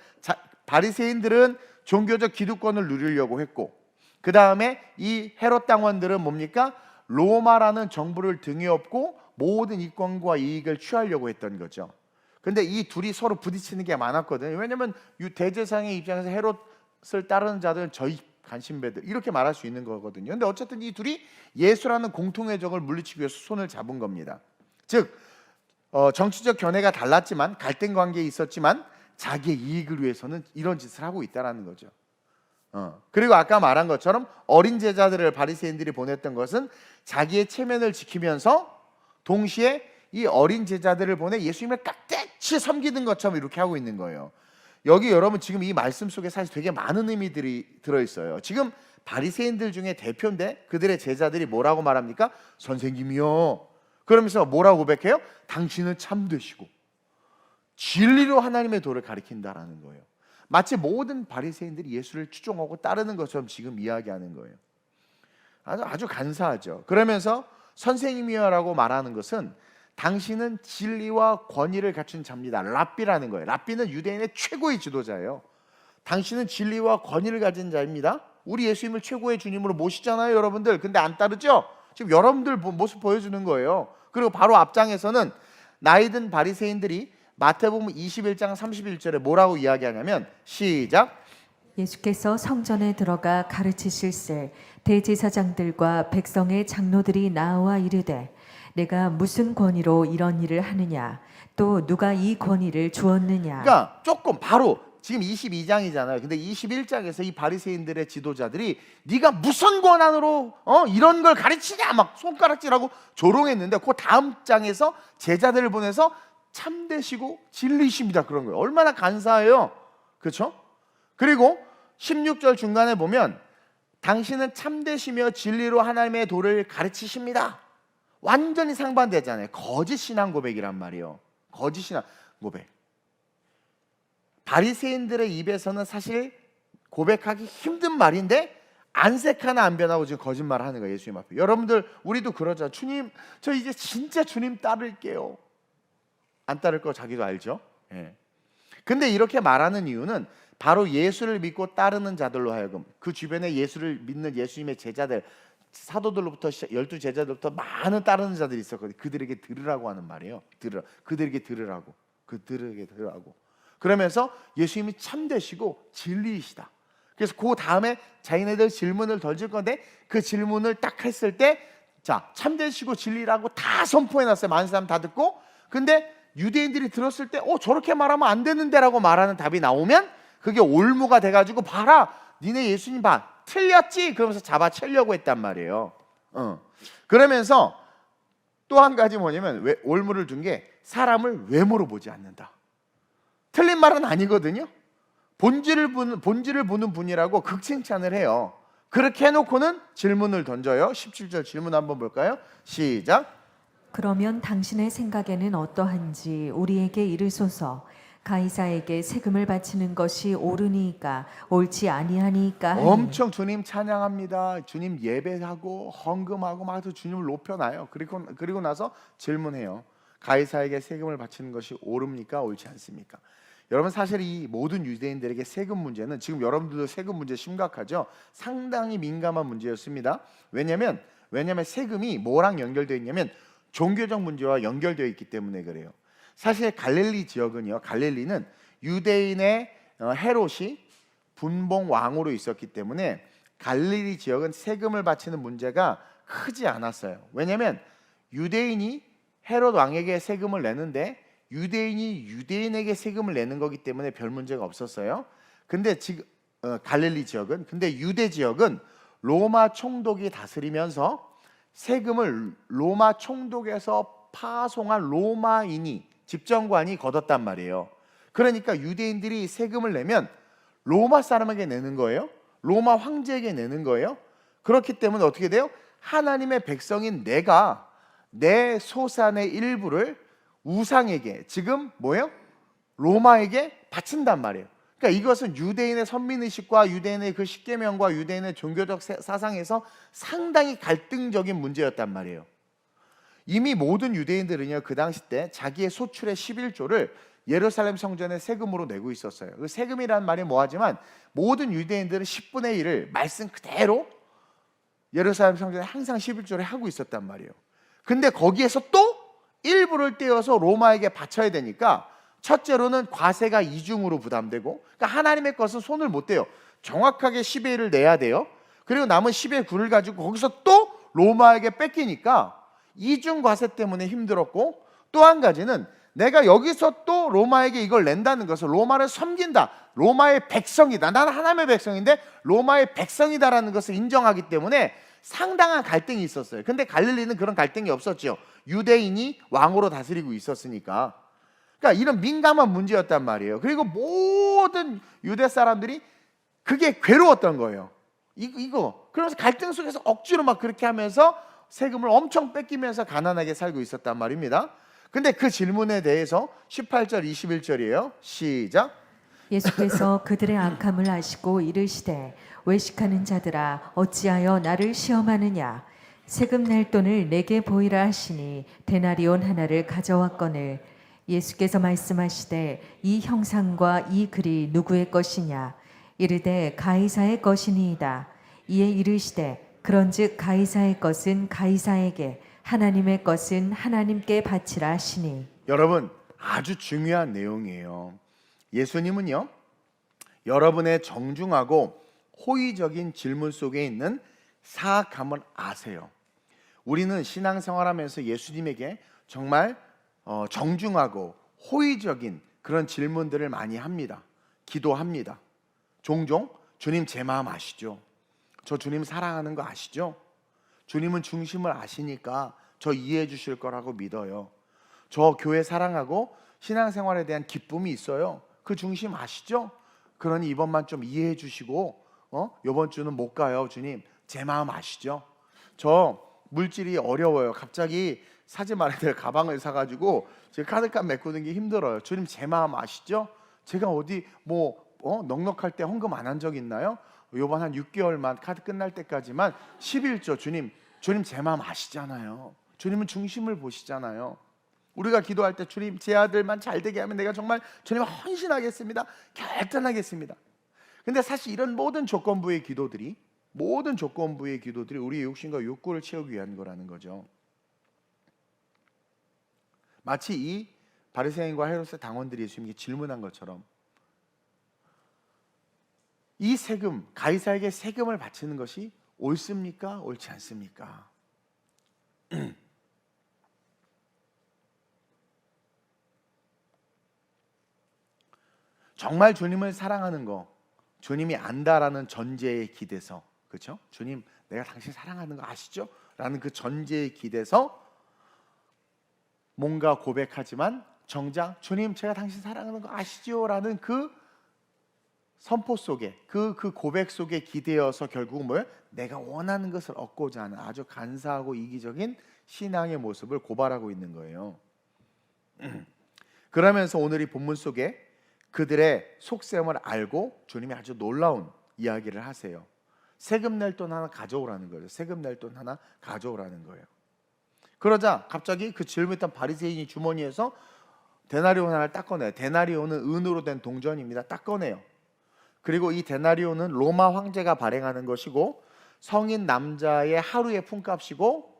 [SPEAKER 1] 바리새인들은 종교적 기득권을 누리려고 했고, 그 다음에 이 헤롯 당원들은 뭡니까? 로마라는 정부를 등에 업고 모든 이권과 이익을 취하려고 했던 거죠. 근데 이 둘이 서로 부딪히는 게 많았거든요. 왜냐하면 대제사장의 입장에서 헤롯을 따르는 자들은 저희 간신배들 이렇게 말할 수 있는 거거든요. 근데 어쨌든 이 둘이 예수라는 공통의 적을 물리치기 위해서 손을 잡은 겁니다. 즉 정치적 견해가 달랐지만, 갈등 관계에 있었지만 자기의 이익을 위해서는 이런 짓을 하고 있다는 거죠. 그리고 아까 말한 것처럼 어린 제자들을 바리새인들이 보냈던 것은 자기의 체면을 지키면서 동시에 이 어린 제자들을 보내 예수님을 깍듯이 섬기는 것처럼 이렇게 하고 있는 거예요. 여기 여러분 지금 이 말씀 속에 사실 되게 많은 의미들이 들어있어요. 지금 바리새인들 중에 대표인데 그들의 제자들이 뭐라고 말합니까? 선생님이요. 그러면서 뭐라고 고백해요? 당신은 참되시고 진리로 하나님의 도를 가리킨다라는 거예요. 마치 모든 바리새인들이 예수를 추종하고 따르는 것처럼 지금 이야기하는 거예요. 아주 간사하죠. 그러면서 선생님이여라고 말하는 것은 당신은 진리와 권위를 갖춘 자입니다. 랍비라는 거예요. 랍비는 유대인의 최고의 지도자예요. 당신은 진리와 권위를 가진 자입니다. 우리 예수님을 최고의 주님으로 모시잖아요, 여러분들. 근데 안 따르죠? 지금 여러분들 모습 보여주는 거예요. 그리고 바로 앞장에서는 나이든 바리새인들이 마태복음 21장 31절에 뭐라고 이야기하냐면 시작.
[SPEAKER 2] 예수께서 성전에 들어가 가르치실세 대제사장들과 백성의 장로들이 나와 이르되 내가 무슨 권위로 이런 일을 하느냐 또 누가 이 권위를 주었느냐.
[SPEAKER 1] 그러니까 조금 바로 지금 22장이잖아요. 근데 21장에서 이 바리새인들의 지도자들이 네가 무슨 권한으로 이런 걸 가르치냐 막 손가락질하고 조롱했는데 그 다음 장에서 제자들을 보내서 참되시고 진리십니다. 그런 거예요. 얼마나 간사해요. 그렇죠? 그리고 16절 중간에 보면 당신은 참되시며 진리로 하나님의 도를 가르치십니다. 완전히 상반되잖아요. 거짓 신앙 고백이란 말이에요. 거짓 신앙 고백. 바리새인들의 입에서는 사실 고백하기 힘든 말인데 안색 하나 안 변하고 지금 거짓말을 하는 거예요. 예수님 앞에. 여러분들 우리도 그러죠. 주님 저 이제 진짜 주님 따를게요. 안 따를 거 자기도 알죠. 근데 이렇게 말하는 이유는 바로 예수를 믿고 따르는 자들로 하여금 그 주변에 예수를 믿는 예수님의 제자들 사도들로부터 12제자들부터 많은 따르는 자들이 있었거든요. 그들에게 들으라고 하는 말이에요. 그들에게 들으라고. 그러면서 예수님이 참되시고 진리이시다. 그래서 그 다음에 자기네들 질문을 던질 건데 그 질문을 딱 했을 때 자, 참되시고 진리라고 다 선포해놨어요. 많은 사람 다 듣고. 근데 유대인들이 들었을 때 저렇게 말하면 안 되는데 라고 말하는 답이 나오면 그게 올무가 돼가지고 봐라 니네 예수님 봐 틀렸지? 그러면서 잡아채려고 했단 말이에요. 그러면서 또 한 가지 뭐냐면 올무를 둔 게 사람을 외모로 보지 않는다. 틀린 말은 아니거든요. 본질을 보는 분이라고 극칭찬을 해요. 그렇게 해놓고는 질문을 던져요. 17절 질문 한번 볼까요? 시작.
[SPEAKER 2] 그러면 당신의 생각에는 어떠한지 우리에게 이르소서. 가이사에게 세금을 바치는 것이 옳으니까 옳지 아니하니까 하니.
[SPEAKER 1] 엄청 주님 찬양합니다. 주님 예배하고 헌금하고 막 주님을 높여놔요. 그리고 나서 질문해요. 가이사에게 세금을 바치는 것이 옳습니까? 옳지 않습니까? 여러분 사실 이 모든 유대인들에게 세금 문제는 지금 여러분들도 세금 문제 심각하죠? 상당히 민감한 문제였습니다. 왜냐하면 세금이 뭐랑 연결되어 있냐면 종교적 문제와 연결되어 있기 때문에 그래요. 사실 갈릴리 지역은요. 갈릴리는 유대인의 헤롯이 분봉 왕으로 있었기 때문에 갈릴리 지역은 세금을 바치는 문제가 크지 않았어요. 왜냐하면 유대인이 헤롯 왕에게 세금을 내는데 유대인이 유대인에게 세금을 내는 거기 때문에 별 문제가 없었어요. 근데 지금 갈릴리 지역은 근데 유대 지역은 로마 총독이 다스리면서 세금을 로마 총독에서 파송한 로마인이 집정관이 걷었단 말이에요. 그러니까 유대인들이 세금을 내면 로마 사람에게 내는 거예요. 로마 황제에게 내는 거예요. 그렇기 때문에 어떻게 돼요? 하나님의 백성인 내가 내 소산의 일부를 우상에게 지금 뭐예요? 로마에게 바친단 말이에요. 그러니까 이것은 유대인의 선민의식과 유대인의 그 십계명과 유대인의 종교적 사상에서 상당히 갈등적인 문제였단 말이에요. 이미 모든 유대인들은요 그 당시 때 자기의 소출의 11조를 예루살렘 성전에 세금으로 내고 있었어요. 그 세금이라는 말이 뭐하지만 모든 유대인들은 10분의 1을 말씀 그대로 예루살렘 성전에 항상 11조를 하고 있었단 말이에요. 근데 거기에서 또 일부를 떼어서 로마에게 바쳐야 되니까 첫째로는 과세가 이중으로 부담되고 그러니까 하나님의 것은 손을 못 대요. 정확하게 10의 1을 내야 돼요. 그리고 남은 10의 9를 가지고 거기서 또 로마에게 뺏기니까 이중 과세 때문에 힘들었고 또 한 가지는 내가 여기서 또 로마에게 이걸 낸다는 것은 로마를 섬긴다, 로마의 백성이다, 나는 하나님의 백성인데 로마의 백성이다라는 것을 인정하기 때문에 상당한 갈등이 있었어요. 근데 갈릴리는 그런 갈등이 없었죠. 유대인이 왕으로 다스리고 있었으니까. 그러니까 이런 민감한 문제였단 말이에요. 그리고 모든 유대 사람들이 그게 괴로웠던 거예요. 이거 그래서 갈등 속에서 억지로 막 그렇게 하면서 세금을 엄청 뺏기면서 가난하게 살고 있었단 말입니다. 근데 그 질문에 대해서 18절 21절이에요. 시작.
[SPEAKER 2] 예수께서 그들의 악함을 아시고 이르시되 외식하는 자들아 어찌하여 나를 시험하느냐 세금 낼 돈을 내게 보이라 하시니 데나리온 하나를 가져왔거늘 예수께서 말씀하시되 이 형상과 이 글이 누구의 것이냐 이르되 가이사의 것이니이다. 이에 이르시되 그런즉 가이사의 것은 가이사에게 하나님의 것은 하나님께 바치라 하시니.
[SPEAKER 1] 여러분, 아주 중요한 내용이에요. 예수님은요, 여러분의 정중하고 호의적인 질문 속에 있는 사악함을 아세요. 우리는 신앙생활하면서 예수님에게 정말 정중하고 호의적인 그런 질문들을 많이 합니다. 기도합니다. 종종 주님 제 마음 아시죠? 저 주님 사랑하는 거 아시죠? 주님은 중심을 아시니까 저 이해해 주실 거라고 믿어요. 저 교회 사랑하고 신앙생활에 대한 기쁨이 있어요. 그 중심 아시죠? 그러니 이번만 좀 이해해 주시고 이번 주는 못 가요. 주님 제 마음 아시죠? 저 물질이 어려워요. 갑자기 사지 말아야 될 가방을 사가지고 제가 카드값 메꾸는 게 힘들어요. 주님 제 마음 아시죠? 제가 어디 넉넉할 때 헌금 안 한 적 있나요? 요번 한 6개월만 카드 끝날 때까지만 11조 주님 제 마음 아시잖아요. 주님은 중심을 보시잖아요. 우리가 기도할 때 주님 제 아들만 잘 되게 하면 내가 정말 주님 헌신하겠습니다. 결단하겠습니다. 근데 사실 이런 모든 조건부의 기도들이 우리의 욕심과 욕구를 채우기 위한 거라는 거죠. 마치 이 바리새인과 헤롯의 당원들이 예수님께 질문한 것처럼 이 세금, 가이사에게 세금을 바치는 것이 옳습니까? 옳지 않습니까? 정말 주님을 사랑하는 거, 주님이 안다라는 전제에 기대서, 그렇죠? 주님, 내가 당신 사랑하는 거 아시죠? 라는 그 전제에 기대서 뭔가 고백하지만 정작 주님, 제가 당신 사랑하는 거 아시죠? 라는 그 선포 속에 그 고백 속에 기대어서 결국은 뭐예요? 내가 원하는 것을 얻고자 하는 아주 간사하고 이기적인 신앙의 모습을 고발하고 있는 거예요. 그러면서 오늘 이 본문 속에 그들의 속셈을 알고 주님이 아주 놀라운 이야기를 하세요. 세금 낼 돈 하나 가져오라는 거예요. 세금 낼 돈 하나 가져오라는 거예요. 그러자 갑자기 그 질문했던 바리새인이 주머니에서 데나리온 하나를 딱 꺼내요. 데나리온은 은으로 된 동전입니다. 딱 꺼내요. 그리고 이 데나리온은 로마 황제가 발행하는 것이고 성인 남자의 하루의 품값이고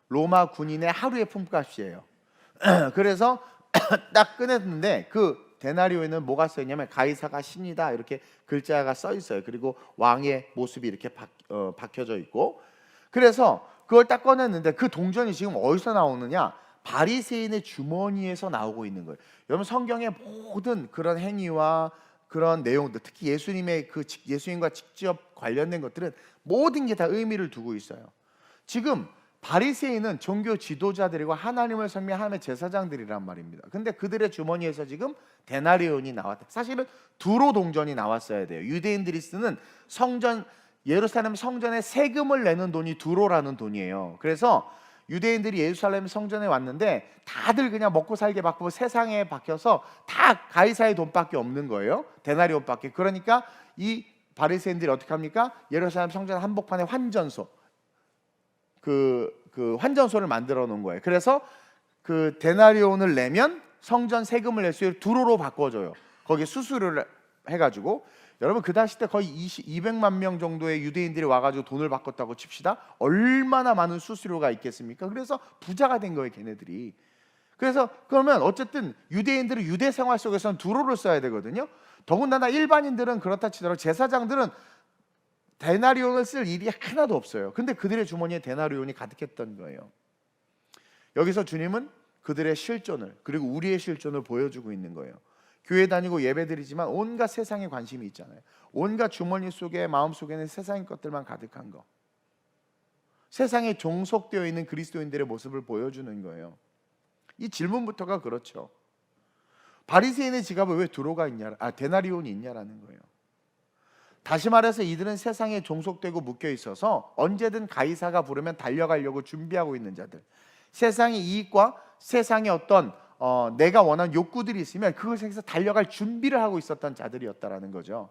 [SPEAKER 1] 로마 군인의 하루의 품값이에요. 그래서 딱 꺼냈는데 그 데나리온에는 뭐가 써 있냐면 가이사가 신이다 이렇게 글자가 써 있어요. 그리고 왕의 모습이 이렇게 박혀져 있고, 그래서 그걸 딱 꺼냈는데 그 동전이 지금 어디서 나오느냐? 바리새인의 주머니에서 나오고 있는 거예요. 여러분, 성경의 모든 그런 행위와 그런 내용들, 특히 예수님과 직접 관련된 것들은 모든 게 다 의미를 두고 있어요. 지금 바리새인은 종교 지도자들이고 하나님을 섬기는 하나님의 제사장들이란 말입니다. 근데 그들의 주머니에서 지금 데나리온이 나왔다. 사실은 두로 동전이 나왔어야 돼요. 유대인들이 쓰는 예루살렘 성전에 세금을 내는 돈이 두로라는 돈이에요. 그래서 유대인들이 예루살렘 성전에 왔는데 다들 그냥 먹고 살게 바꾸고 세상에 박혀서 다 가이사의 돈밖에 없는 거예요. 데나리온밖에. 그러니까 이 바리새인들이 어떻게 합니까? 예루살렘 성전 한복판에 환전소, 그 환전소를 만들어 놓은 거예요. 그래서 그 데나리온을 내면 성전 세금을 낼 수 있도록 두로로 바꿔줘요. 거기에 수수료를 해가지고. 여러분, 그 당시 때 거의 200만 명 정도의 유대인들이 와가지고 돈을 바꿨다고 칩시다. 얼마나 많은 수수료가 있겠습니까? 그래서 부자가 된 거예요, 걔네들이. 그래서 그러면 어쨌든 유대인들은 유대 생활 속에서는 두로를 써야 되거든요. 더군다나 일반인들은 그렇다 치더라도 제사장들은 데나리온을 쓸 일이 하나도 없어요. 근데 그들의 주머니에 데나리온이 가득했던 거예요. 여기서 주님은 그들의 실존을, 그리고 우리의 실존을 보여주고 있는 거예요. 교회 다니고 예배드리지만 온갖 세상에 관심이 있잖아요. 온갖 주머니 속에, 마음 속에는 세상의 것들만 가득한 거. 세상에 종속되어 있는 그리스도인들의 모습을 보여주는 거예요. 이 질문부터가 그렇죠. 바리새인의 지갑에 왜 두로가 있냐, 데나리온이 있냐라는 거예요. 다시 말해서 이들은 세상에 종속되고 묶여 있어서 언제든 가이사가 부르면 달려가려고 준비하고 있는 자들, 세상의 이익과 세상의 어떤 내가 원하는 욕구들이 있으면 그것을 향해서 달려갈 준비를 하고 있었던 자들이었다라는 거죠.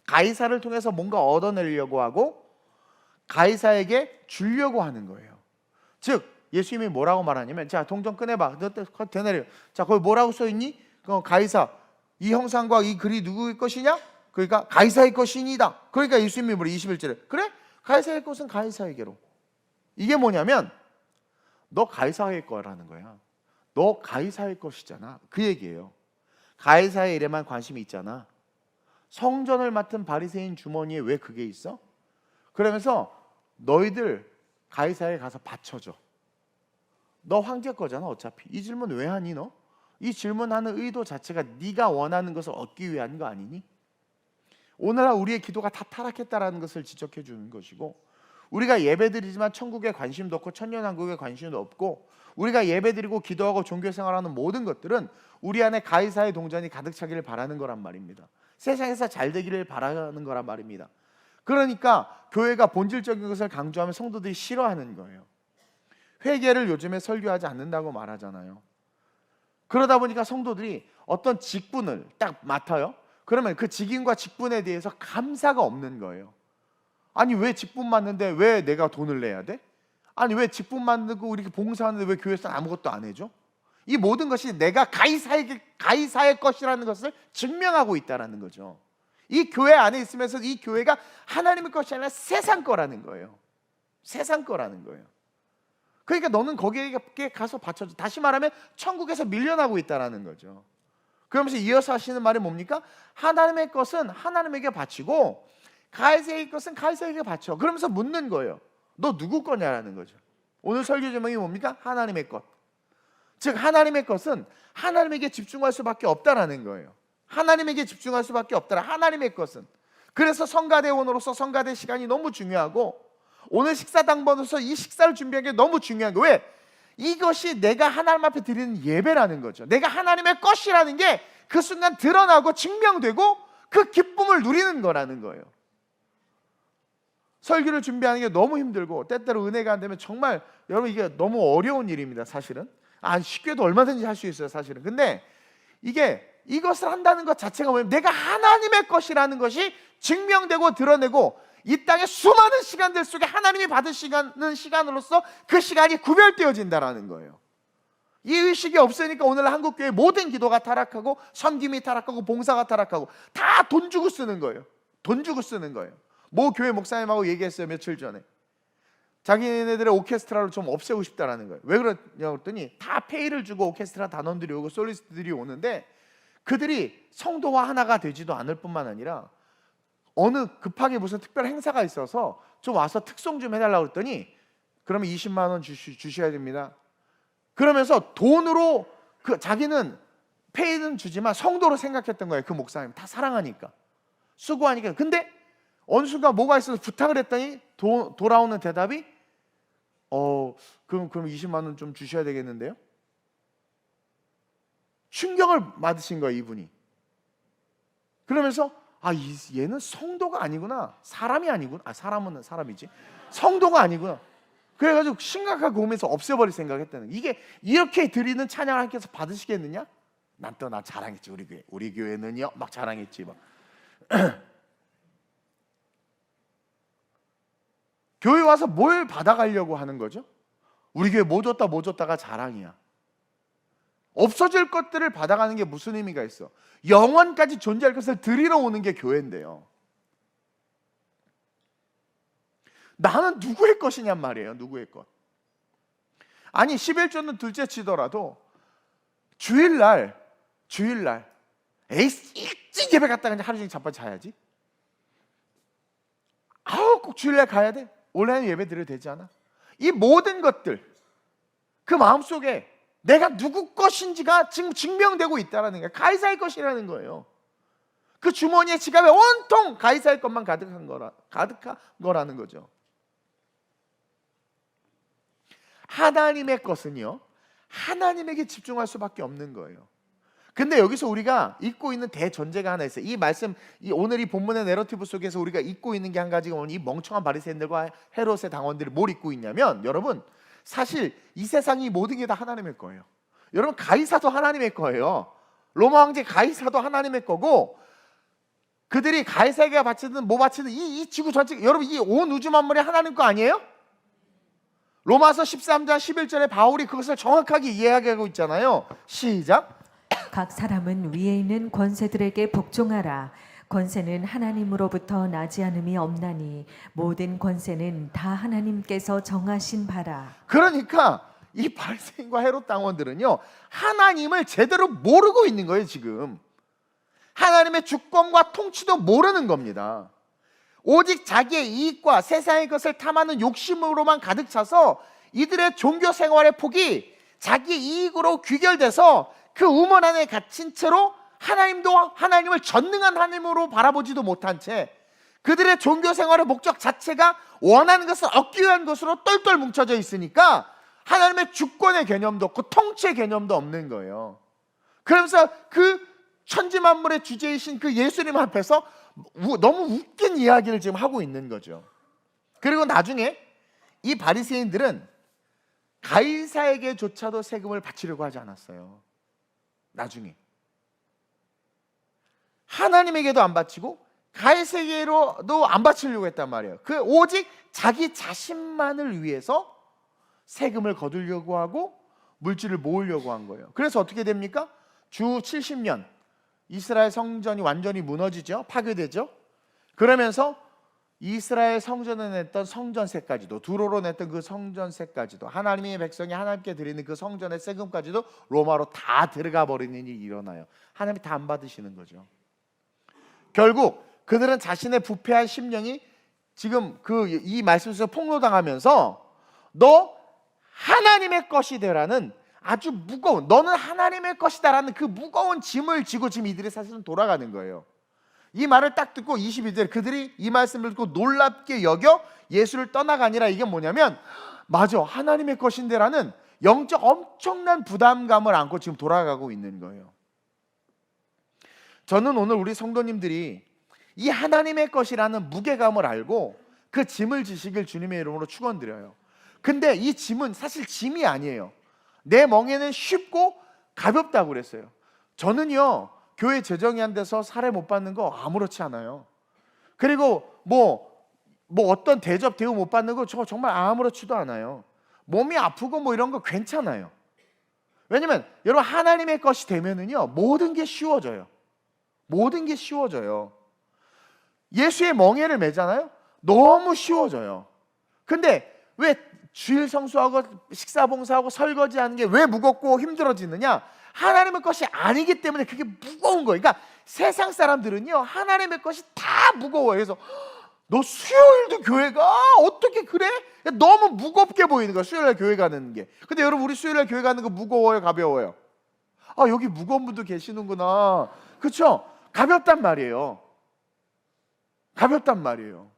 [SPEAKER 1] 가이사를 통해서 뭔가 얻어내려고 하고 가이사에게 주려고 하는 거예요. 즉 예수님이 뭐라고 말하냐면, 자 동전 꺼내봐, 되내려. 자 거기 뭐라고 써있니? 가이사, 이 형상과 이 글이 누구의 것이냐? 그러니까 가이사의 것이니다. 그러니까 예수님이 뭐래? 21절에 그래? 가이사의 것은 가이사에게로. 이게 뭐냐면 너 가이사의 거라는 거야. 너 가이사의 것이잖아, 그 얘기예요. 가이사의 일에만 관심이 있잖아. 성전을 맡은 바리새인 주머니에 왜 그게 있어? 그러면서 너희들 가이사에 가서 바쳐줘. 너 황제 거잖아 어차피. 이 질문 왜 하니 너? 이 질문하는 의도 자체가 네가 원하는 것을 얻기 위한 거 아니니? 오늘날 우리의 기도가 다 타락했다라는 것을 지적해 주는 것이고, 우리가 예배드리지만 천국에 관심도 없고 천년왕국에 관심도 없고, 우리가 예배드리고 기도하고 종교생활하는 모든 것들은 우리 안에 가이사의 동전이 가득 차기를 바라는 거란 말입니다. 세상에서 잘 되기를 바라는 거란 말입니다. 그러니까 교회가 본질적인 것을 강조하면 성도들이 싫어하는 거예요. 회개를 요즘에 설교하지 않는다고 말하잖아요. 그러다 보니까 성도들이 어떤 직분을 딱 맡아요. 그러면 그 직임과 직분에 대해서 감사가 없는 거예요. 아니 왜 직분 맡는데 왜 내가 돈을 내야 돼? 아니 왜 직분 맡고 이렇게 봉사하는데 왜 교회에서 아무것도 안 해줘? 이 모든 것이 내가 가이사의 것이라는 것을 증명하고 있다는 거죠. 이 교회 안에 있으면서 이 교회가 하나님의 것이 아니라 세상 거라는 거예요. 세상 거라는 거예요. 그러니까 너는 거기에 가서 바쳐줘. 다시 말하면 천국에서 밀려나고 있다는 거죠. 그러면서 이어서 하시는 말이 뭡니까? 하나님의 것은 하나님에게 바치고 가이사의 것은 가이사에게 바쳐. 그러면서 묻는 거예요. 너 누구 거냐라는 거죠. 오늘 설교 제목이 뭡니까? 하나님의 것. 즉 하나님의 것은 하나님에게 집중할 수밖에 없다라는 거예요. 하나님에게 집중할 수밖에 없다라. 하나님의 것은. 그래서 성가대원으로서 성가대 시간이 너무 중요하고, 오늘 식사당번으로서 이 식사를 준비하는 게 너무 중요한 거예요. 왜? 이것이 내가 하나님 앞에 드리는 예배라는 거죠. 내가 하나님의 것이라는 게 그 순간 드러나고 증명되고 그 기쁨을 누리는 거라는 거예요. 설교를 준비하는 게 너무 힘들고 때때로 은혜가 안 되면 정말 여러분 이게 너무 어려운 일입니다. 사실은 쉽게도 얼마든지 할 수 있어요. 사실은. 근데 이것을 한다는 것 자체가 뭐냐면 내가 하나님의 것이라는 것이 증명되고 드러내고, 이 땅의 수많은 시간들 속에 하나님이 받으시는 시간으로서 그 시간이 구별되어진다라는 거예요. 이 의식이 없으니까 오늘 한국교회 모든 기도가 타락하고 섬김이 타락하고 봉사가 타락하고 다 돈 주고 쓰는 거예요. 돈 주고 쓰는 거예요. 모 교회 목사님하고 얘기했어요. 며칠 전에. 자기네들의 오케스트라를 좀 없애고 싶다라는 거예요. 왜 그러냐 그랬더니 다 페이를 주고 오케스트라 단원들이 오고 솔리스트들이 오는데 그들이 성도와 하나가 되지도 않을 뿐만 아니라 어느 급하게 무슨 특별 행사가 있어서 좀 와서 특송 좀 해달라고 그랬더니 그러면 20만 원 주셔야 됩니다. 그러면서 돈으로 자기는 페이는 주지만 성도로 생각했던 거예요. 그 목사님 다 사랑하니까 수고하니까. 근데 어느 순간 뭐가 있어서 부탁을 했더니 돌아오는 대답이 그럼 20만 원 좀 주셔야 되겠는데요? 충격을 받으신 거예요, 이분이. 그러면서 얘는 성도가 아니구나. 사람이 아니구나. 사람은 사람이지. 성도가 아니구나. 그래가지고 심각하게 오면서 없애버릴 생각했다는. 이게 이렇게 드리는 찬양을 하나님께서 받으시겠느냐? 난 자랑했지. 우리 교회는요 막 자랑했지 막. 교회 와서 뭘 받아가려고 하는 거죠? 우리 교회 뭐 줬다가 자랑이야. 없어질 것들을 받아가는 게 무슨 의미가 있어? 영원까지 존재할 것을 드리러 오는 게 교회인데요. 나는 누구의 것이냔 말이에요. 누구의 것. 아니 11조는 둘째 치더라도 주일날 일찍 예배 갔다가 하루 종일 자빠져 자야지. 꼭 주일날 가야 돼? 온라인 예배 드려도 되지 않아? 이 모든 것들 그 마음속에 내가 누구 것인지가 지금 증명되고 있다는 거예요. 가이사의 것이라는 거예요. 그 주머니에 지갑에 온통 가이사의 것만 가득한 거라는 거죠. 하나님의 것은요, 하나님에게 집중할 수밖에 없는 거예요. 근데 여기서 우리가 잊고 있는 대전제가 하나 있어요. 이 말씀, 오늘 이 본문의 내러티브 속에서 우리가 잊고 있는 게 한 가지가 뭐냐면, 이 멍청한 바리새인들과 헤롯의 당원들이 뭘 잊고 있냐면, 여러분, 사실 이 세상이 모든 게 다 하나님의 거예요. 여러분, 가이사도 하나님의 거예요. 로마 황제 가이사도 하나님의 거고, 그들이 가이사에게 바치든 뭐 바치든 이 지구 전체, 여러분, 이 온 우주 만물이 하나님 거 아니에요? 로마서 13장 11절에 바울이 그것을 정확하게 이해하고 있잖아요. 시작.
[SPEAKER 2] 각 사람은 위에 있는 권세들에게 복종하라. 권세는 하나님으로부터 나지 않음이 없나니 모든 권세는 다 하나님께서 정하신 바라.
[SPEAKER 1] 그러니까 이 바리새인과 헤롯 당원들은요, 하나님을 제대로 모르고 있는 거예요. 지금 하나님의 주권과 통치도 모르는 겁니다. 오직 자기의 이익과 세상의 것을 탐하는 욕심으로만 가득 차서 이들의 종교 생활의 폭이 자기의 이익으로 귀결돼서 그 우물 안에 갇힌 채로 하나님을 전능한 하나님으로 바라보지도 못한 채 그들의 종교 생활의 목적 자체가 원하는 것을 얻기 위한 것으로 똘똘 뭉쳐져 있으니까 하나님의 주권의 개념도 없고 통치의 개념도 없는 거예요. 그러면서 그 천지만물의 주제이신 그 예수님 앞에서 너무 웃긴 이야기를 지금 하고 있는 거죠. 그리고 나중에 이 바리새인들은 가이사에게조차도 세금을 바치려고 하지 않았어요. 나중에 하나님에게도 안 바치고 가이사에게로도 안 바치려고 했단 말이에요. 그 오직 자기 자신만을 위해서 세금을 거두려고 하고 물질을 모으려고 한 거예요. 그래서 어떻게 됩니까? 주 70년 이스라엘 성전이 완전히 무너지죠. 파괴되죠. 그러면서 이스라엘 성전에 냈던 성전세까지도, 두로로 냈던 그 성전세까지도, 하나님의 백성이 하나님께 드리는 그 성전의 세금까지도 로마로 다 들어가 버리는 일이 일어나요. 하나님이 다 안 받으시는 거죠. 결국 그들은 자신의 부패한 심령이 지금 이 말씀에서 폭로당하면서 너 하나님의 것이 되라는 아주 무거운, 너는 하나님의 것이다라는 그 무거운 짐을 지고 지금 이들이 사실은 돌아가는 거예요. 이 말을 딱 듣고 22절 그들이 이 말씀을 듣고 놀랍게 여겨 예수를 떠나가니라. 이게 뭐냐면, 맞아, 하나님의 것인데라는 영적 엄청난 부담감을 안고 지금 돌아가고 있는 거예요. 저는 오늘 우리 성도님들이 이 하나님의 것이라는 무게감을 알고 그 짐을 지시길 주님의 이름으로 축원드려요. 근데 이 짐은 사실 짐이 아니에요. 내 멍에는 쉽고 가볍다고 그랬어요. 저는요, 교회 재정이 안 돼서 사례 못 받는 거 아무렇지 않아요. 그리고 뭐 어떤 대접 대우 못 받는 거 저 정말 아무렇지도 않아요. 몸이 아프고 뭐 이런 거 괜찮아요. 왜냐면 여러분, 하나님의 것이 되면은요, 모든 게 쉬워져요. 모든 게 쉬워져요. 예수의 멍에를 매잖아요. 너무 쉬워져요. 근데 왜 주일 성수하고 식사 봉사하고 설거지하는 게 왜 무겁고 힘들어지느냐? 하나님의 것이 아니기 때문에 그게 무거운 거예요. 그러니까 세상 사람들은요, 하나님의 것이 다 무거워요. 그래서 너 수요일도 교회가 어떻게 그래? 너무 무겁게 보이는 거야, 수요일날 교회 가는 게. 근데 여러분, 우리 수요일날 교회 가는 거 무거워요, 가벼워요? 아, 여기 무거운 분도 계시는구나. 그렇죠? 가볍단 말이에요. 가볍단 말이에요.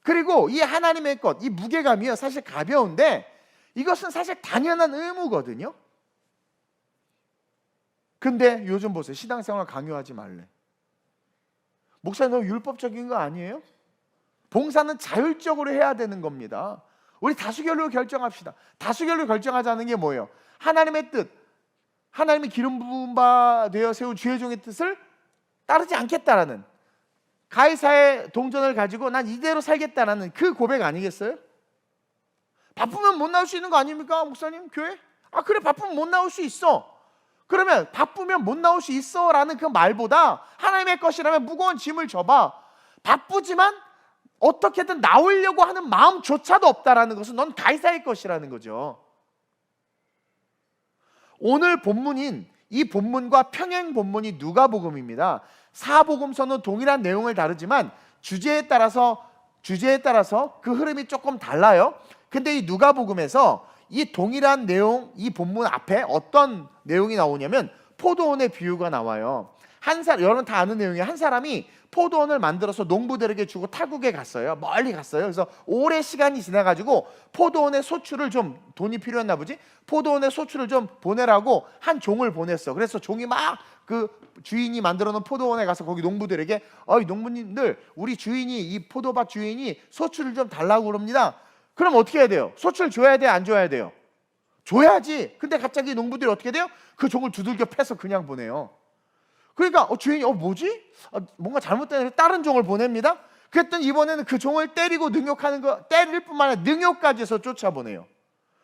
[SPEAKER 1] 그리고 이 하나님의 것, 이 무게감이요, 사실 가벼운데 이것은 사실 당연한 의무거든요. 근데 요즘 보세요. 신앙생활 강요하지 말래. 목사님, 너무 율법적인 거 아니에요? 봉사는 자율적으로 해야 되는 겁니다. 우리 다수결로 결정합시다. 다수결로 결정하자는 게 뭐예요? 하나님의 뜻, 하나님이 기름 부은 바 되어 세운 주의 종의 뜻을 따르지 않겠다라는, 가이사의 동전을 가지고 난 이대로 살겠다라는 그 고백 아니겠어요? 바쁘면 못 나올 수 있는 거 아닙니까, 목사님? 교회? 아, 그래, 바쁘면 못 나올 수 있어. 그러면 바쁘면 못 나올 수 있어 라는 그 말보다 하나님의 것이라면 무거운 짐을 져봐. 바쁘지만 어떻게든 나오려고 하는 마음조차도 없다라는 것은 넌 가이사의 것이라는 거죠. 오늘 본문인 이 본문과 평행 본문이 누가복음입니다. 사복음서는 동일한 내용을 다루지만 주제에 따라서 그 흐름이 조금 달라요. 근데 이 누가복음에서 이 동일한 내용, 이 본문 앞에 어떤 내용이 나오냐면 포도원의 비유가 나와요. 여러분 다 아는 내용이에요. 한 사람이 포도원을 만들어서 농부들에게 주고 타국에 갔어요. 멀리 갔어요. 그래서 오래 시간이 지나가지고 포도원의 소출을 좀, 돈이 필요했나 보지? 포도원의 소출을 좀 보내라고 한 종을 보냈어. 그래서 종이 막 그 주인이 만들어 놓은 포도원에 가서 거기 농부들에게 농부님들, 우리 주인이, 이 포도밭 주인이 소출을 좀 달라고 그럽니다. 그럼 어떻게 해야 돼요? 소출 줘야 돼요? 안 줘야 돼요? 줘야지. 근데 갑자기 농부들이 어떻게 돼요? 그 종을 두들겨 패서 그냥 보내요. 그러니까 주인이 뭐지? 뭔가 잘못된 다른 종을 보냅니다. 그랬더니 이번에는 그 종을 때리고 능욕하는 거, 때릴 뿐만 아니라 능욕까지 해서 쫓아보내요.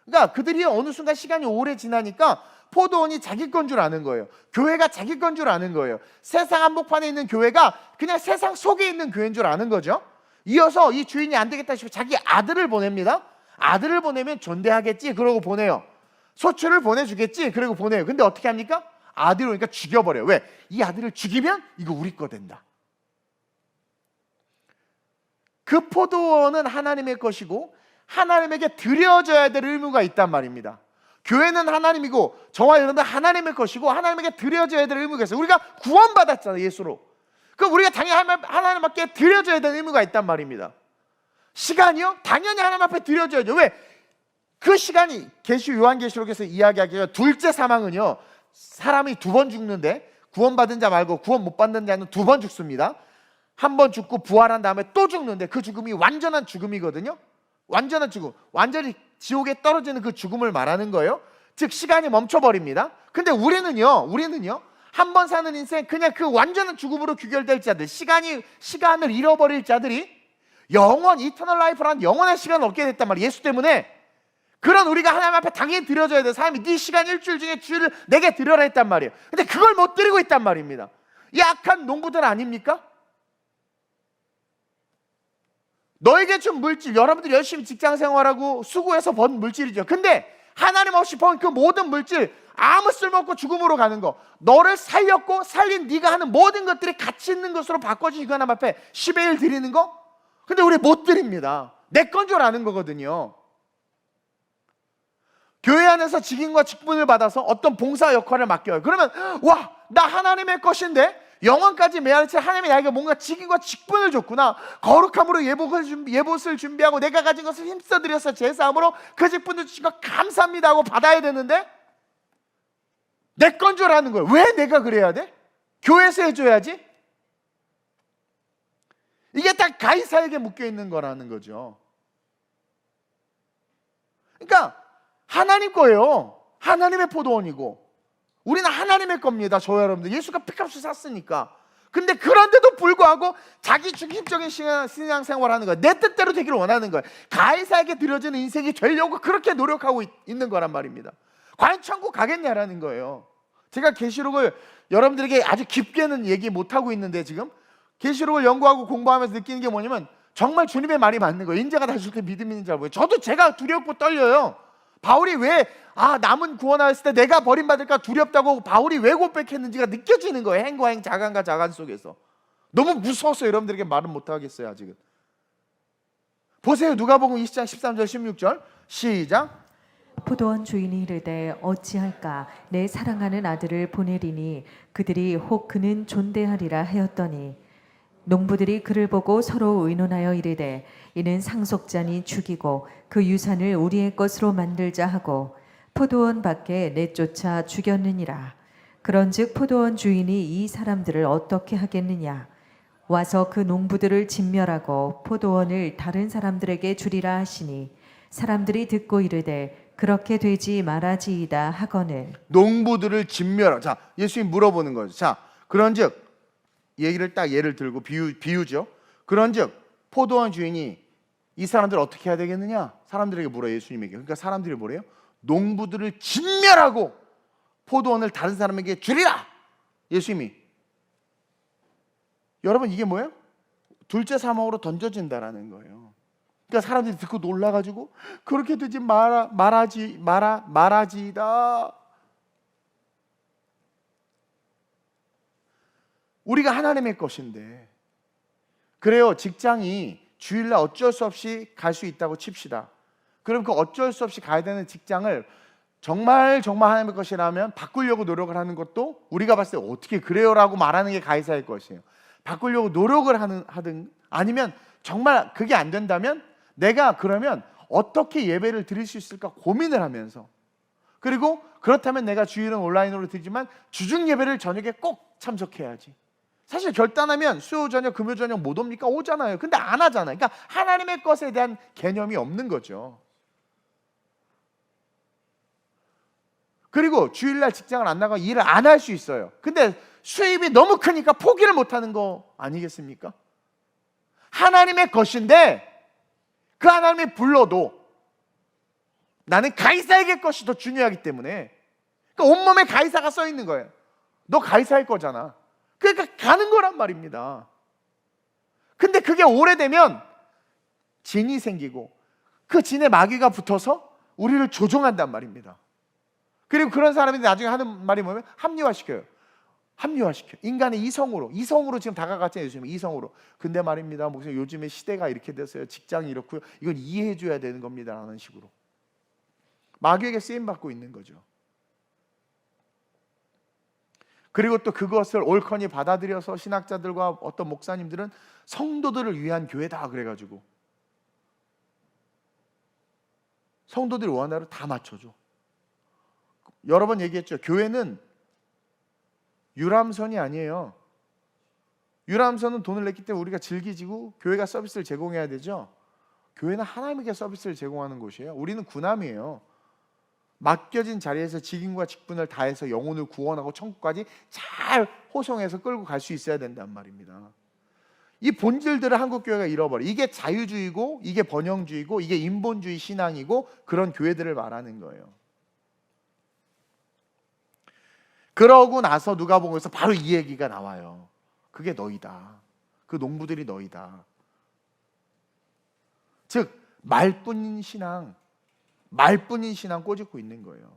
[SPEAKER 1] 그러니까 그들이 어느 순간 시간이 오래 지나니까 포도원이 자기 건 줄 아는 거예요. 교회가 자기 건 줄 아는 거예요. 세상 한복판에 있는 교회가 그냥 세상 속에 있는 교회인 줄 아는 거죠. 이어서 이 주인이 안 되겠다 싶어 자기 아들을 보냅니다. 아들을 보내면 존대하겠지 그러고 보내요. 소출을 보내주겠지 그러고 보내요. 근데 어떻게 합니까? 아들이 오니까 죽여버려요. 왜? 이 아들을 죽이면 이거 우리 거 된다. 그 포도원은 하나님의 것이고 하나님에게 드려져야 될 의무가 있단 말입니다. 교회는 하나님이고 저와 여러분은 하나님의 것이고 하나님에게 드려져야 될 의무가 있어요. 우리가 구원받았잖아요, 예수로. 그럼 우리가 당연히 하나님 앞에 드려져야 될 의무가 있단 말입니다. 시간이요? 당연히 하나님 앞에 드려져야죠. 왜? 그 시간이 요한계시록에서 이야기하기가 둘째 사망은요, 사람이 2번 죽는데 구원받은 자 말고 구원 못 받는 자는 2번 죽습니다. 한 번 죽고 부활한 다음에 또 죽는데 그 죽음이 완전한 죽음이거든요. 완전한 죽음, 완전히 지옥에 떨어지는 그 죽음을 말하는 거예요. 즉 시간이 멈춰버립니다. 근데 우리는요 한 번 사는 인생 그냥 그 완전한 죽음으로 귀결될 자들, 시간을 잃어버릴 자들이 이터널 라이프라는 영원한 시간을 얻게 됐단 말이에요. 예수 때문에. 그런 우리가 하나님 앞에 당연히 드려져야 돼. 사람이 네 시간 일주일 중에 주일을 내게 드려라 했단 말이에요. 근데 그걸 못 드리고 있단 말입니다. 이 악한 농부들 아닙니까? 너에게 준 물질, 여러분들이 열심히 직장 생활하고 수고해서 번 물질이죠. 근데 하나님 없이 번 그 모든 물질 아무 쓸모없고 죽음으로 가는 거, 너를 살렸고 살린 네가 하는 모든 것들이 가치 있는 것으로 바꿔주시고 하나님 앞에 10의 1 드리는 거? 근데 우리 못 드립니다. 내 건 줄 아는 거거든요. 교회 안에서 직임과 직분을 받아서 어떤 봉사 역할을 맡겨요. 그러면 와, 나 하나님의 것인데 영원까지 메아리칠 하나님이 나에게 뭔가 직임과 직분을 줬구나. 거룩함으로 예봇을 준비하고 내가 가진 것을 힘써드려서 제사함으로 그 직분을 주신 것 감사합니다 하고 받아야 되는데 내 건 줄 아는 거예요. 왜 내가 그래야 돼? 교회에서 해줘야지. 이게 다 가이사에게 묶여있는 거라는 거죠. 그러니까 하나님 거예요. 하나님의 포도원이고 우리는 하나님의 겁니다. 저와 여러분들 예수가 피값을 샀으니까. 근데 그런데도 불구하고 자기 중심적인 신앙생활을 하는 거예요. 내 뜻대로 되기를 원하는 거예요. 가이사에게 드려지는 인생이 되려고 그렇게 노력하고 있는 거란 말입니다. 과연 천국 가겠냐라는 거예요. 제가 계시록을 여러분들에게 아주 깊게는 얘기 못하고 있는데 지금 계시록을 연구하고 공부하면서 느끼는 게 뭐냐면 정말 주님의 말이 맞는 거예요. 인자가 다시 올 때 믿음 있는 줄 알고요. 저도 제가 두렵고 떨려요. 바울이 왜 남은 구원하였을 때 내가 버림받을까 두렵다고 바울이 왜 고백했는지가 느껴지는 거예요. 행과 행, 자간과 자간 속에서. 너무 무서워서 여러분들에게 말은 못하겠어요. 아직은. 보세요. 누가복음 20장 13절 16절 시작.
[SPEAKER 2] 포도원 주인이 이르되 어찌할까 내 사랑하는 아들을 보내리니 그들이 혹 그는 존대하리라 하였더니 농부들이 그를 보고 서로 의논하여 이르되 이는 상속자니 죽이고 그 유산을 우리의 것으로 만들자 하고 포도원 밖에 내쫓아 죽였느니라. 그런즉 포도원 주인이 이 사람들을 어떻게 하겠느냐. 와서 그 농부들을 진멸하고 포도원을 다른 사람들에게 주리라 하시니 사람들이 듣고 이르되 그렇게 되지 말아지이다 하거늘.
[SPEAKER 1] 농부들을 진멸하라. 자, 예수님이 물어보는 거죠. 자, 그런즉 얘기를 딱 예를 들고 비유죠. 그런즉 포도원 주인이 이 사람들 어떻게 해야 되겠느냐? 사람들에게 물어요. 예수님에게. 그러니까 사람들이 뭐래요? 농부들을 진멸하고 포도원을 다른 사람에게 주리라. 예수님이. 여러분 이게 뭐예요? 둘째 사망으로 던져진다라는 거예요. 그러니까 사람들이 듣고 놀라가지고 그렇게 되지 말아지이다. 우리가 하나님의 것인데. 그래요. 직장이 주일날 어쩔 수 없이 갈 수 있다고 칩시다. 그럼 그 어쩔 수 없이 가야 되는 직장을 정말 하나님의 것이라면 바꾸려고 노력을 하는 것도 우리가 봤을 때 어떻게 그래요라고 말하는 게 가이사의 것이에요. 바꾸려고 노력을 하든 아니면 정말 그게 안 된다면 내가 그러면 어떻게 예배를 드릴 수 있을까 고민을 하면서, 그리고 그렇다면 내가 주일은 온라인으로 드리지만 주중 예배를 저녁에 꼭 참석해야지. 사실 결단하면 수요 저녁 금요 저녁 못 옵니까? 오잖아요. 근데 안 하잖아요. 그러니까 하나님의 것에 대한 개념이 없는 거죠. 그리고 주일날 직장을 안 나가 일을 안 할 수 있어요. 근데 수입이 너무 크니까 포기를 못하는 거 아니겠습니까? 하나님의 것인데 그 하나님이 불러도 나는 가이사에게 것이 더 중요하기 때문에, 그러니까 온몸에 가이사가 써 있는 거예요. 너 가이사일 거잖아. 그러니까 가는 거란 말입니다. 근데 그게 오래되면 진이 생기고 그 진에 마귀가 붙어서 우리를 조종한단 말입니다. 그리고 그런 사람이 나중에 하는 말이 뭐냐면 합리화시켜요. 인간의 이성으로 지금 다가갔잖아요. 요즘에 이성으로. 근데 말입니다, 목사님 요즘에 시대가 이렇게 됐어요. 직장이 이렇고요. 이건 이해해 줘야 되는 겁니다 라는 식으로 마귀에게 쓰임받고 있는 거죠. 그리고 또 그것을 옳거니 받아들여서 신학자들과 어떤 목사님들은 성도들을 위한 교회다 그래가지고 성도들이 원하는 대로 다 맞춰줘. 여러 번 얘기했죠. 교회는 유람선이 아니에요. 유람선은 돈을 냈기 때문에 우리가 즐기지고 교회가 서비스를 제공해야 되죠. 교회는 하나님에게 서비스를 제공하는 곳이에요. 우리는 군함이에요. 맡겨진 자리에서 직임과 직분을 다해서 영혼을 구원하고 천국까지 잘 호송해서 끌고 갈 수 있어야 된단 말입니다. 이 본질들을 한국교회가 잃어버려. 이게 자유주의고 이게 번영주의고 이게 인본주의 신앙이고 그런 교회들을 말하는 거예요. 그러고 나서 누가복음에서 바로 이 얘기가 나와요. 그게 너희다. 그 농부들이 너희다. 즉 말뿐인 신앙 꼬집고 있는 거예요.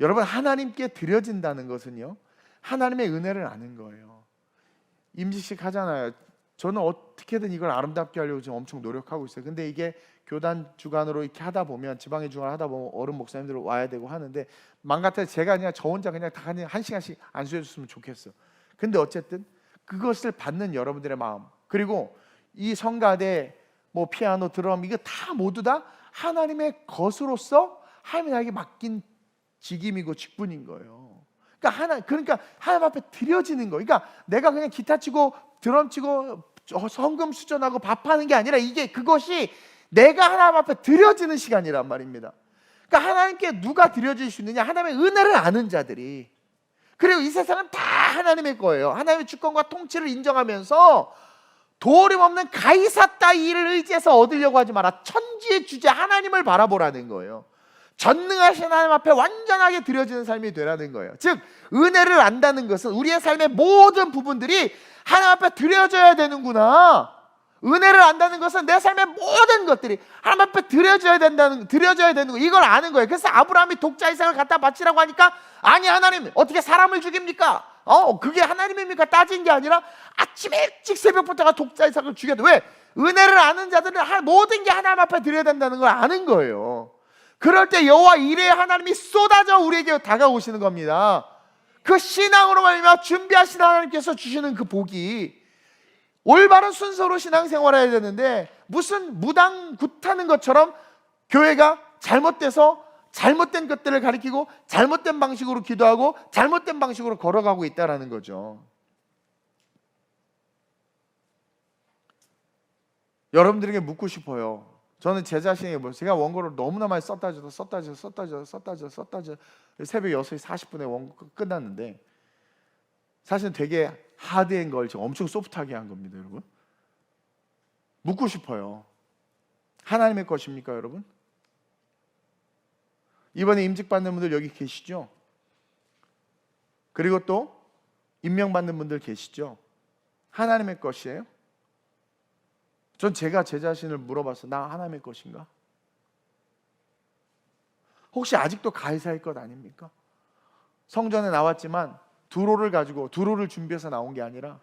[SPEAKER 1] 여러분, 하나님께 드려진다는 것은요, 하나님의 은혜를 아는 거예요. 임직식 하잖아요. 저는 어떻게든 이걸 아름답게 하려고 지금 엄청 노력하고 있어요. 근데 이게 교단 주간으로 이렇게 하다 보면, 지방의 주간을 하다 보면 어른 목사님들 와야 되고 하는데, 맘 같아서 제가 그냥 저 혼자 그냥 다 한 시간씩 안수해줬으면 좋겠어. 근데 어쨌든 그것을 받는 여러분들의 마음, 그리고 이 성가대 뭐 피아노, 드럼, 이거 다 모두 다 하나님의 것으로서 하나님이 나에게 맡긴 직임이고 직분인 거예요. 그러니까 하나님 앞에 드려지는 거. 그러니까 내가 그냥 기타 치고 드럼 치고 성금 수전하고 밥하는 게 아니라 그것이 내가 하나님 앞에 드려지는 시간이란 말입니다. 그러니까 하나님께 누가 드려질 수 있느냐? 하나님의 은혜를 아는 자들이. 그리고 이 세상은 다 하나님의 거예요. 하나님의 주권과 통치를 인정하면서 도림 없는 가이사 따위를 의지해서 얻으려고 하지 마라. 천지의 주제 하나님을 바라보라는 거예요. 전능하신 하나님 앞에 완전하게 드려지는 삶이 되라는 거예요. 즉 은혜를 안다는 것은 우리의 삶의 모든 부분들이 하나님 앞에 드려져야 되는구나. 은혜를 안다는 것은 내 삶의 모든 것들이 하나님 앞에 드려져야 되는 거, 이걸 아는 거예요. 그래서 아브라함이 독자 이삭을 갖다 바치라고 하니까, 아니 하나님 어떻게 사람을 죽입니까? 그게 하나님입니까? 따진 게 아니라 아침 일찍 새벽부터가 독자 이삭을 죽여야 돼. 왜? 은혜를 아는 자들은 모든 게 하나님 앞에 드려야 된다는 걸 아는 거예요. 그럴 때 여호와 이레의 하나님이 쏟아져 우리에게 다가오시는 겁니다. 그 신앙으로 말미암아 준비하신 하나님께서 주시는 그 복이, 올바른 순서로 신앙생활해야 되는데 무슨 무당 굿하는 것처럼 교회가 잘못돼서 잘못된 것들을 가리키고 잘못된 방식으로 기도하고 잘못된 방식으로 걸어가고 있다는 거죠. 여러분들에게 묻고 싶어요. 저는 제 자신에게 제가 원고를 너무나 많이 썼다 새벽 6시 40분에 원고 끝났는데, 사실은 되게 하드한 걸 지금 엄청 소프트하게 한 겁니다. 여러분, 묻고 싶어요. 하나님의 것입니까 여러분? 이번에 임직받는 분들 여기 계시죠? 그리고 또 임명받는 분들 계시죠? 하나님의 것이에요? 전 제가 제 자신을 물어봤어요. 나 하나님의 것인가? 혹시 아직도 가이사의 것 아닙니까? 성전에 나왔지만 두로를 가지고 두로를 준비해서 나온 게 아니라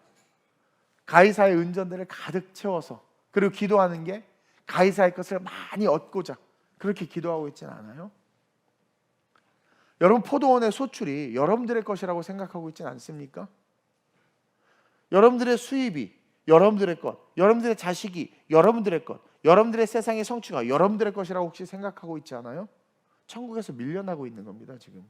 [SPEAKER 1] 가이사의 은전들을 가득 채워서, 그리고 기도하는 게 가이사의 것을 많이 얻고자 그렇게 기도하고 있지는 않아요? 여러분, 포도원의 소출이 여러분들의 것이라고 생각하고 있지는 않습니까? 여러분들의 수입이 여러분들의 것, 여러분들의 자식이 여러분들의 것, 여러분들의 세상의 성취가 여러분들의 것이라고 혹시 생각하고 있지 않아요? 천국에서 밀려나고 있는 겁니다, 지금.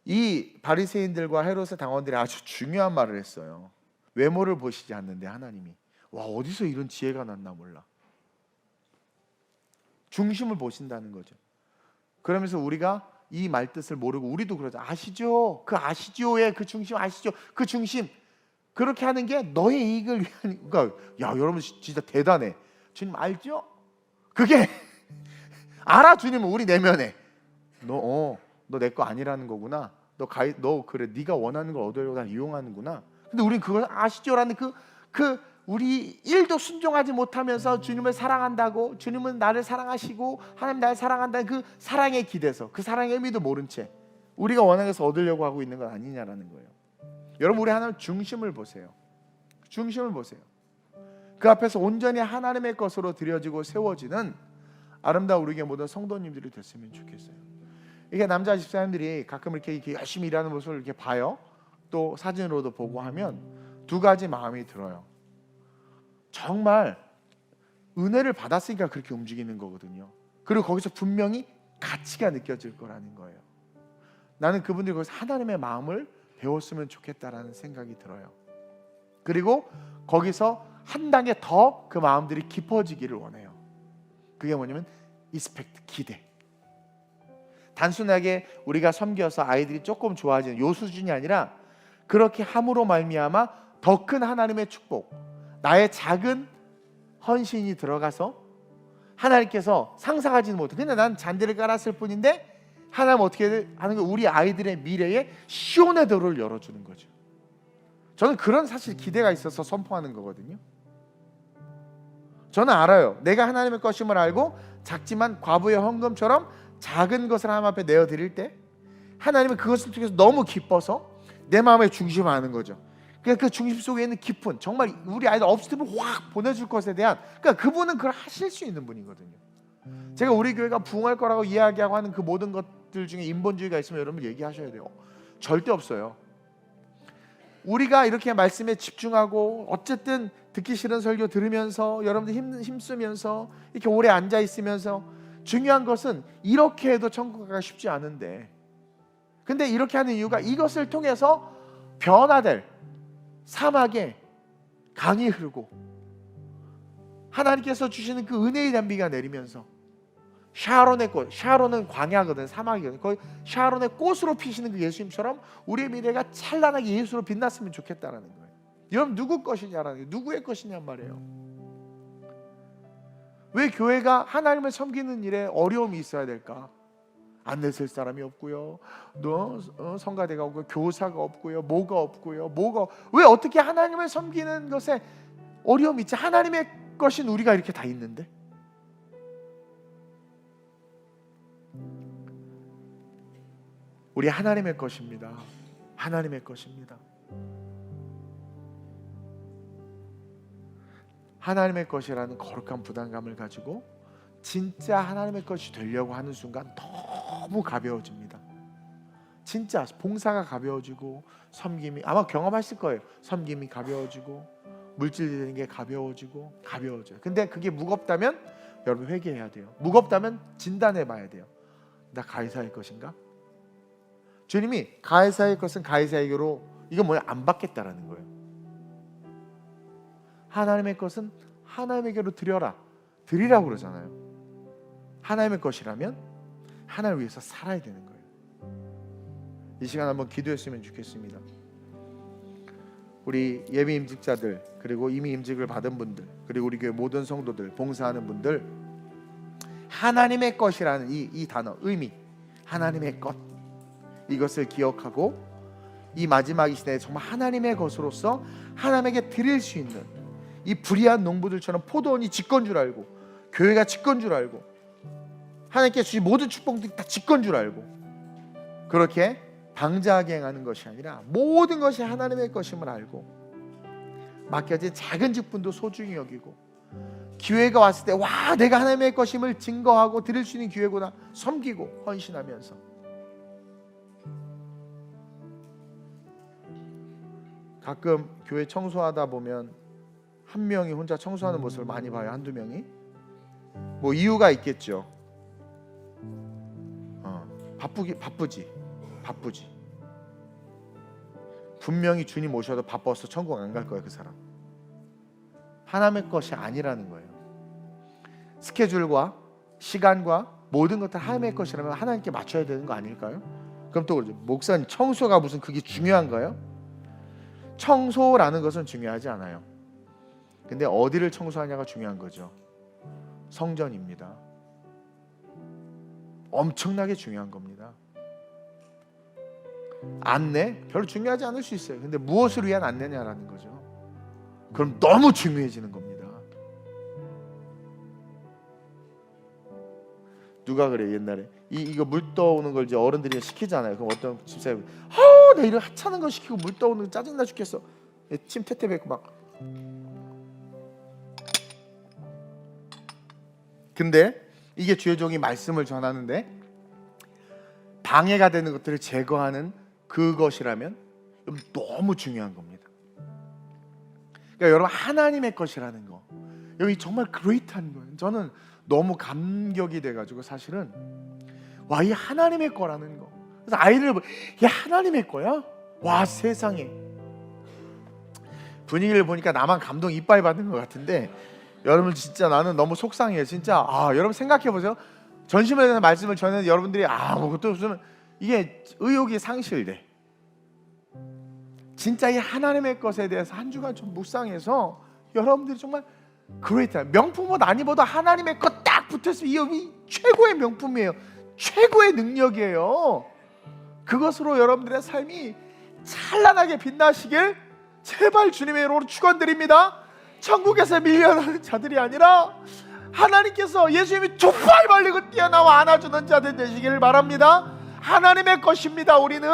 [SPEAKER 1] 이 바리새인들과 헤롯의 당원들이 아주 중요한 말을 했어요. 외모를 보시지 않는데 하나님이, 와, 어디서 이런 지혜가 났나 몰라. 중심을 보신다는 거죠. 그러면서 우리가 이 말뜻을 모르고 우리도 그러죠. 아시죠? 그 아시죠의 그 중심 아시죠? 그 중심, 그렇게 하는 게 너의 이익을 위한. 그러니까 야, 여러분 진짜 대단해. 주님 알죠? 그게 알아. 주님은 우리 내면에 너 내 거 아니라는 거구나. 너 그래, 네가 원하는 걸 얻으려고 날 이용하는구나. 근데 우린 그걸 아시죠라는 그 우리 일도 순종하지 못하면서 주님을 사랑한다고, 주님은 나를 사랑하시고 하나님 나를 사랑한다는 그 사랑에 기대서 그 사랑의 의미도 모른 채 우리가 원하는 것을 얻으려고 하고 있는 건 아니냐라는 거예요. 여러분, 우리 하나님 중심을 보세요. 중심을 보세요. 그 앞에서 온전히 하나님의 것으로 드려지고 세워지는 아름다운 우리의 모든 성도님들이 됐으면 좋겠어요. 이게 남자 집사님들이 가끔 이렇게 열심히 일하는 모습을 이렇게 봐요. 또 사진으로도 보고 하면 두 가지 마음이 들어요. 정말 은혜를 받았으니까 그렇게 움직이는 거거든요. 그리고 거기서 분명히 가치가 느껴질 거라는 거예요. 나는 그분들이 거기서 하나님의 마음을 배웠으면 좋겠다라는 생각이 들어요. 그리고 거기서 한 단계 더 그 마음들이 깊어지기를 원해요. 그게 뭐냐면 리스펙트, 기대. 단순하게 우리가 섬겨서 아이들이 조금 좋아지는 요 수준이 아니라 그렇게 함으로 말미암아 더 큰 하나님의 축복, 나의 작은 헌신이 들어가서 하나님께서 상상하지는 못해. 근데 난 잔디를 깔았을 뿐인데 하나님 어떻게 하는 거? 우리 아이들의 미래에 시온의 도를 열어주는 거죠. 저는 그런 사실 기대가 있어서 선포하는 거거든요. 저는 알아요. 내가 하나님의 것임을 알고 작지만 과부의 헌금처럼 작은 것을 하나님 앞에 내어드릴 때 하나님은 그것을 통해서 너무 기뻐서 내 마음의 중심을 아는 거죠. 그 중심 속에 있는 깊은, 정말 우리 아이들 업스텝을 확 보내줄 것에 대한, 그러니까 그분은 그걸 하실 수 있는 분이거든요. 제가 우리 교회가 부흥할 거라고 이야기하고 하는 그 모든 것들 중에 인본주의가 있으면 여러분 얘기하셔야 돼요. 절대 없어요. 우리가 이렇게 말씀에 집중하고 어쨌든 듣기 싫은 설교 들으면서 여러분들 힘쓰면서 이렇게 오래 앉아 있으면서, 중요한 것은 이렇게 해도 천국 가기가 쉽지 않은데, 근데 이렇게 하는 이유가 이것을 통해서 변화될 사막에 강이 흐르고 하나님께서 주시는 그 은혜의 단비가 내리면서 샤론의 꽃, 샤론은 광야거든, 사막이거든. 거기 샤론의 꽃으로 피시는 그 예수님처럼 우리의 미래가 찬란하게 예수로 빛났으면 좋겠다라는 거예요. 여러분, 누구 것이냐라는 거예요. 누구의 것이냔 말이에요. 왜 교회가 하나님을 섬기는 일에 어려움이 있어야 될까? 안내 쓸 사람이 없고요, 성가대가 없고요, 교사가 없고요, 뭐가 없고요, 왜 어떻게 하나님을 섬기는 것에 어려움이 있지? 하나님의 것인 우리가 이렇게 다 있는데. 우리 하나님의 것입니다. 하나님의 것입니다. 하나님의 것이라는 거룩한 부담감을 가지고 진짜 하나님의 것이 되려고 하는 순간 너무 가벼워집니다. 진짜 봉사가 가벼워지고, 섬김이, 아마 경험하실 거예요. 섬김이 가벼워지고, 물질 드리는 게 가벼워져요. 근데 그게 무겁다면 여러분 회개해야 돼요. 무겁다면 진단해 봐야 돼요. 나 가이사의 것인가? 주님이 가이사의 것은 가이사에게로, 이거 뭐야? 안 받겠다라는 거예요. 하나님의 것은 하나님에게로 드리라고 그러잖아요. 하나님의 것이라면 하나님을 위해서 살아야 되는 거예요. 이 시간 한번 기도했으면 좋겠습니다. 우리 예비 임직자들, 그리고 이미 임직을 받은 분들, 그리고 우리 교회 모든 성도들, 봉사하는 분들, 하나님의 것이라는 이 단어, 의미, 하나님의 것, 이것을 기억하고 이 마지막 이 시대에 정말 하나님의 것으로서 하나님에게 드릴 수 있는, 이 불의한 농부들처럼 포도원이 직건 줄 알고, 교회가 직건 줄 알고, 하나님께 주신 모든 축복들이 다 직건 줄 알고, 그렇게 방자하게 행하는 것이 아니라 모든 것이 하나님의 것임을 알고 맡겨진 작은 직분도 소중히 여기고, 기회가 왔을 때 와, 내가 하나님의 것임을 증거하고 드릴 수 있는 기회구나, 섬기고 헌신하면서. 가끔 교회 청소하다 보면 한 명이 혼자 청소하는 모습을 많이 봐요. 한두 명이. 뭐 이유가 있겠죠. 바쁘지. 분명히 주님 오셔도 바빠서 천국 안 갈 거예요. 그 사람 하나님의 것이 아니라는 거예요. 스케줄과 시간과 모든 것들 하나님의 것이라면 하나님께 맞춰야 되는 거 아닐까요? 그럼 또 그러죠, 목사님 청소가 무슨 그게 중요한가요? 청소라는 것은 중요하지 않아요. 근데 어디를 청소하냐가 중요한 거죠. 성전입니다. 엄청나게 중요한 겁니다. 안내 별로 중요하지 않을 수 있어요. 근데 무엇을 위한 안내냐라는 거죠. 그럼 너무 중요해지는 겁니다. 누가 그래 옛날에 이거 물 떠오는 걸 이제 어른들이 시키잖아요. 그럼 어떤 집사님, 나 이런 하찮은 거 시키고 물 떠오는 거 짜증나 죽겠어. 침 태태 뱉고 막. 근데 이게 주의 종이 말씀을 전하는데 방해가 되는 것들을 제거하는 그것이라면 너무 중요한 겁니다. 그러니까 여러분, 하나님의 것이라는 거, 여기 정말 그레이트한 거예요. 저는 너무 감격이 돼가지고 사실은 와, 이 하나님의 거라는 거. 그래서 아이들 이게 하나님의 거야? 와, 세상에. 분위기를 보니까 나만 감동 이빨 받는 것 같은데, 여러분 진짜 나는 너무 속상해요. 진짜 여러분 생각해 보세요. 전심에 대해서 말씀을 전했는데 여러분들이 그것도 무슨 이게 의욕이 상실돼. 진짜 이 하나님의 것에 대해서 한 주간 좀 묵상해서 여러분들이 정말 그레이트, 명품 옷 안 입어도 하나님의 것 딱 붙어있으면 이 최고의 명품이에요. 최고의 능력이에요. 그것으로 여러분들의 삶이 찬란하게 빛나시길 제발 주님의 이름으로 축원드립니다. 천국에서 밀려나는 자들이 아니라 하나님께서 예수님이 두 발 벌리고 뛰어나와 안아주는 자들 되시기를 바랍니다. 하나님의 것입니다. 우리는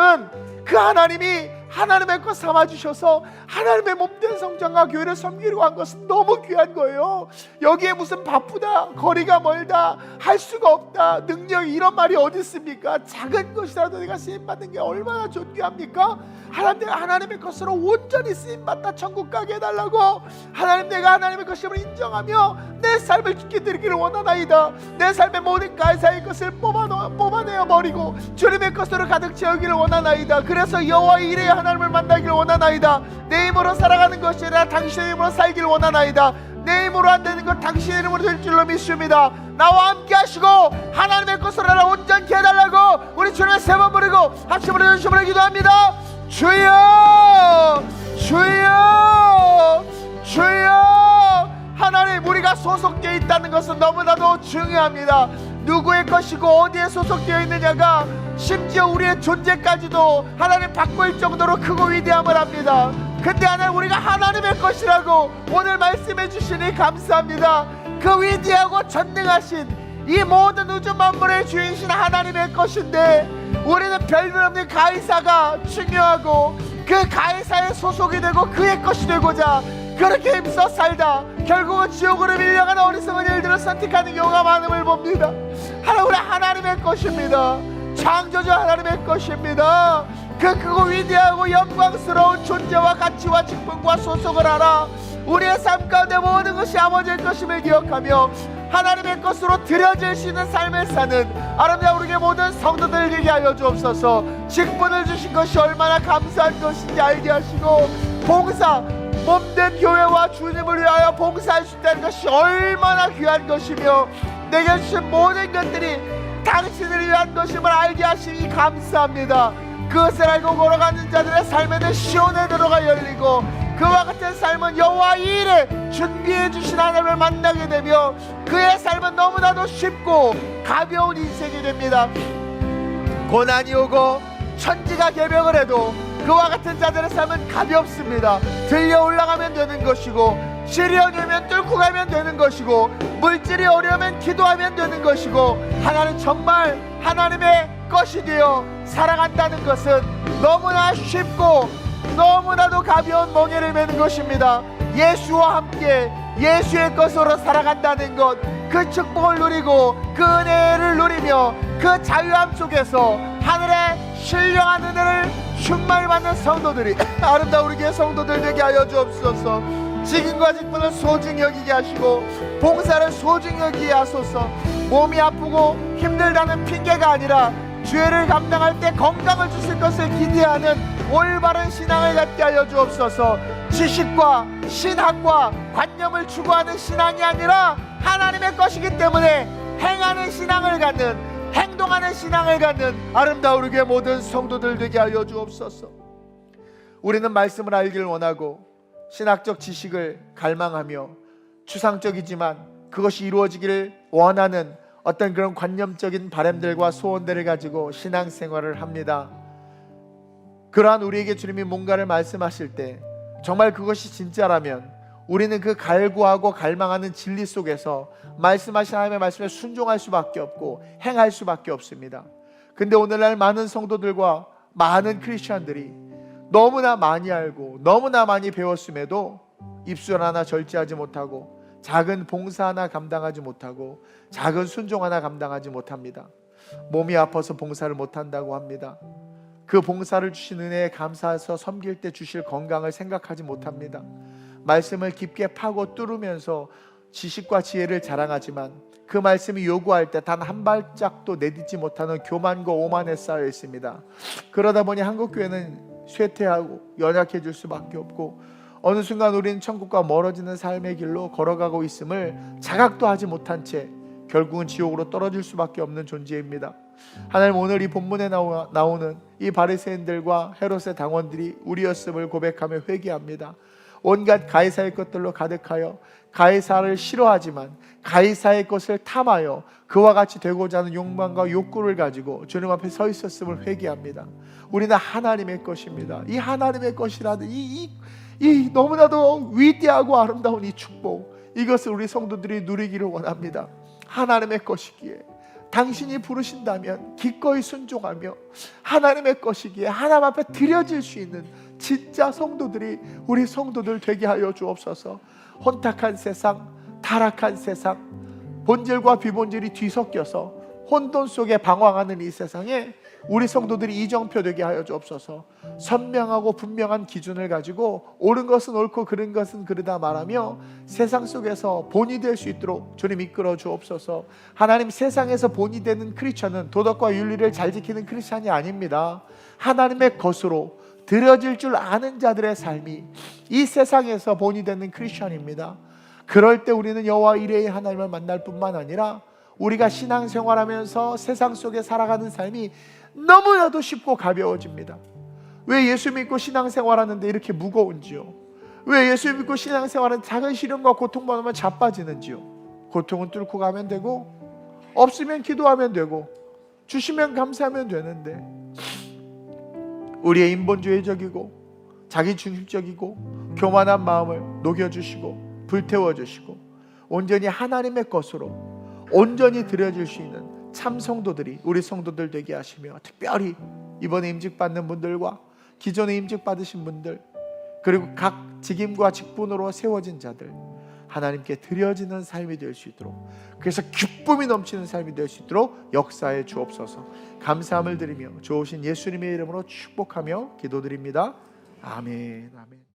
[SPEAKER 1] 그 하나님이 하나님의 것 삼아주셔서 하나님의 몸된 성전과 교회를 섬기려고 한 것은 너무 귀한 거예요. 여기에 무슨 바쁘다, 거리가 멀다, 할 수가 없다, 능력이, 이런 말이 어디 있습니까? 작은 것이라도 내가 쓰임받는 게 얼마나 존귀합니까? 하나님의 것으로 온전히 쓰임받다 천국 가게 해달라고. 하나님, 내가 하나님의 것임을 인정하며 내 삶을 죽게 드리기를 원하나이다. 내 삶의 모든 가이사의 것을 뽑아내어 버리고 주님의 것으로 가득 채우기를 원하나이다. 그래서 여호와의 이레의 하나님을 만나기를 원하나이다. 내 힘으로 살아가는 것이 아니라 당신의 힘으로 살기를 원하나이다. 내 힘으로 안 되는 것 당신의 이름으로 될 줄로 믿습니다. 나와 함께 하시고 하나님의 것으로 나를 온전케 해달라고 우리 주님의 세 번 부르고 합심으로 전심으로 기도합니다. 주여, 주여, 주여. 하나님, 우리가 소속되어 있다는 것은 너무나도 중요합니다. 누구의 것이고 어디에 소속되어 있느냐가 심지어 우리의 존재까지도 하나님 바꿀 정도로 크고 위대함을 합니다. 근데 하나님, 우리가 하나님의 것이라고 오늘 말씀해 주시니 감사합니다. 그 위대하고 전능하신 이 모든 우주 만물의 주인이신 하나님의 것인데 우리는 별별 없는 가이사가 중요하고 그 가이사에 소속이 되고 그의 것이 되고자 그렇게 힘써 살다 결국은 지옥으로 밀려가는 어리석은 일들을 선택하는 경우가 많음을 봅니다. 하나님, 우리 하나님의 것입니다. 창조주 하나님의 것입니다. 그 크고 위대하고 영광스러운 존재와 가치와 직분과 소속을 알아 우리의 삶 가운데 모든 것이 아버지의 것임을 기억하며 하나님의 것으로 드려질 수 있는 삶을 사는 아름다운 우리의 모든 성도들 되게 하여 주옵소서. 직분을 주신 것이 얼마나 감사한 것인지 알게 하시고 봉사, 몸된 교회와 주님을 위하여 봉사할 수 있다는 것이 얼마나 귀한 것이며 내게 주신 모든 것들이 당신을 위한 것임을 알게 하시니 감사합니다. 그것을 알고 걸어가는 자들의 삶에 대해 시온의 도로가 열리고 그와 같은 삶은 여호와의 일에 준비해 주신 하나님을 만나게 되며 그의 삶은 너무나도 쉽고 가벼운 인생이 됩니다. 고난이 오고 천지가 개벽을 해도 그와 같은 자들의 삶은 가볍습니다. 들려 올라가면 되는 것이고 시련이 오면 뚫고 가면 되는 것이고 물질이 어려우면 기도하면 되는 것이고 하나는 정말 하나님의 것이 되어 살아간다는 것은 너무나 쉽고 너무나도 가벼운 멍에를 메는 것입니다. 예수와 함께 예수의 것으로 살아간다는 것, 그 축복을 누리고 그 은혜를 누리며 그 자유함 속에서 하늘의 신령한 은혜를 충만히 받는 성도들이 아름다운 우리 교회 성도들 되게 하여 주옵소서. 지금과 직분을 소중히 여기게 하시고 봉사를 소중히 여기게 하소서. 몸이 아프고 힘들다는 핑계가 아니라 죄를 감당할 때 건강을 주실 것을 기대하는 올바른 신앙을 갖게 하여 주옵소서. 지식과 신학과 관념을 추구하는 신앙이 아니라 하나님의 것이기 때문에 행하는 신앙을 갖는, 행동하는 신앙을 갖는 아름다운 우리 교회 모든 성도들 되게 하여 주옵소서. 우리는 말씀을 알기를 원하고 신학적 지식을 갈망하며 추상적이지만 그것이 이루어지기를 원하는 어떤 그런 관념적인 바람들과 소원들을 가지고 신앙생활을 합니다. 그러한 우리에게 주님이 뭔가를 말씀하실 때 정말 그것이 진짜라면 우리는 그 갈구하고 갈망하는 진리 속에서 말씀하신 하나님의 말씀에 순종할 수밖에 없고 행할 수밖에 없습니다. 근데 오늘날 많은 성도들과 많은 크리스천들이 너무나 많이 알고 너무나 많이 배웠음에도 입술 하나 절제하지 못하고 작은 봉사 하나 감당하지 못하고 작은 순종 하나 감당하지 못합니다. 몸이 아파서 봉사를 못한다고 합니다. 그 봉사를 주신 은혜에 감사해서 섬길 때 주실 건강을 생각하지 못합니다. 말씀을 깊게 파고 뚫으면서 지식과 지혜를 자랑하지만 그 말씀이 요구할 때 단 한 발짝도 내딛지 못하는 교만과 오만에 쌓여 있습니다. 그러다 보니 한국교회는 쇠퇴하고 연약해질 수밖에 없고 어느 순간 우리는 천국과 멀어지는 삶의 길로 걸어가고 있음을 자각도 하지 못한 채 결국은 지옥으로 떨어질 수밖에 없는 존재입니다. 하나님, 오늘 이 본문에 나오는 이 바리새인들과 헤롯의 당원들이 우리였음을 고백하며 회개합니다. 온갖 가이사의 것들로 가득하여 가이사를 싫어하지만 가이사의 것을 탐하여 그와 같이 되고자 하는 욕망과 욕구를 가지고 주님 앞에 서 있었음을 회개합니다. 우리는 하나님의 것입니다. 이 하나님의 것이라는 이 너무나도 위대하고 아름다운 이 축복, 이것을 우리 성도들이 누리기를 원합니다. 하나님의 것이기에 당신이 부르신다면 기꺼이 순종하며 하나님의 것이기에 하나님 앞에 드려질 수 있는 진짜 성도들이 우리 성도들 되게 하여 주옵소서. 혼탁한 세상, 타락한 세상, 본질과 비본질이 뒤섞여서 혼돈 속에 방황하는 이 세상에 우리 성도들이 이정표 되게 하여 주옵소서. 선명하고 분명한 기준을 가지고 옳은 것은 옳고 그른 것은 그르다 말하며 세상 속에서 본이 될 수 있도록 주님 이끌어 주옵소서. 하나님, 세상에서 본이 되는 크리스천은 도덕과 윤리를 잘 지키는 크리스천이 아닙니다. 하나님의 것으로 드려질 줄 아는 자들의 삶이 이 세상에서 본이 되는 크리스천입니다. 그럴 때 우리는 여호와 이레의 하나님을 만날 뿐만 아니라 우리가 신앙생활하면서 세상 속에 살아가는 삶이 너무나도 쉽고 가벼워집니다. 왜 예수 믿고 신앙생활하는데 이렇게 무거운지요? 왜 예수 믿고 신앙생활은 작은 시련과 고통만 오면 자빠지는지요? 고통은 뚫고 가면 되고 없으면 기도하면 되고 주시면 감사하면 되는데 우리의 인본주의적이고 자기중심적이고 교만한 마음을 녹여주시고 불태워주시고 온전히 하나님의 것으로 온전히 드려질 수 있는 참 성도들이 우리 성도들 되게 하시며, 특별히 이번에 임직받는 분들과 기존에 임직받으신 분들, 그리고 각 직임과 직분으로 세워진 자들, 하나님께 드려지는 삶이 될 수 있도록, 그래서 기쁨이 넘치는 삶이 될 수 있도록 역사해 주옵소서. 감사함을 드리며 좋으신 예수님의 이름으로 축복하며 기도드립니다. 아멘. 아멘.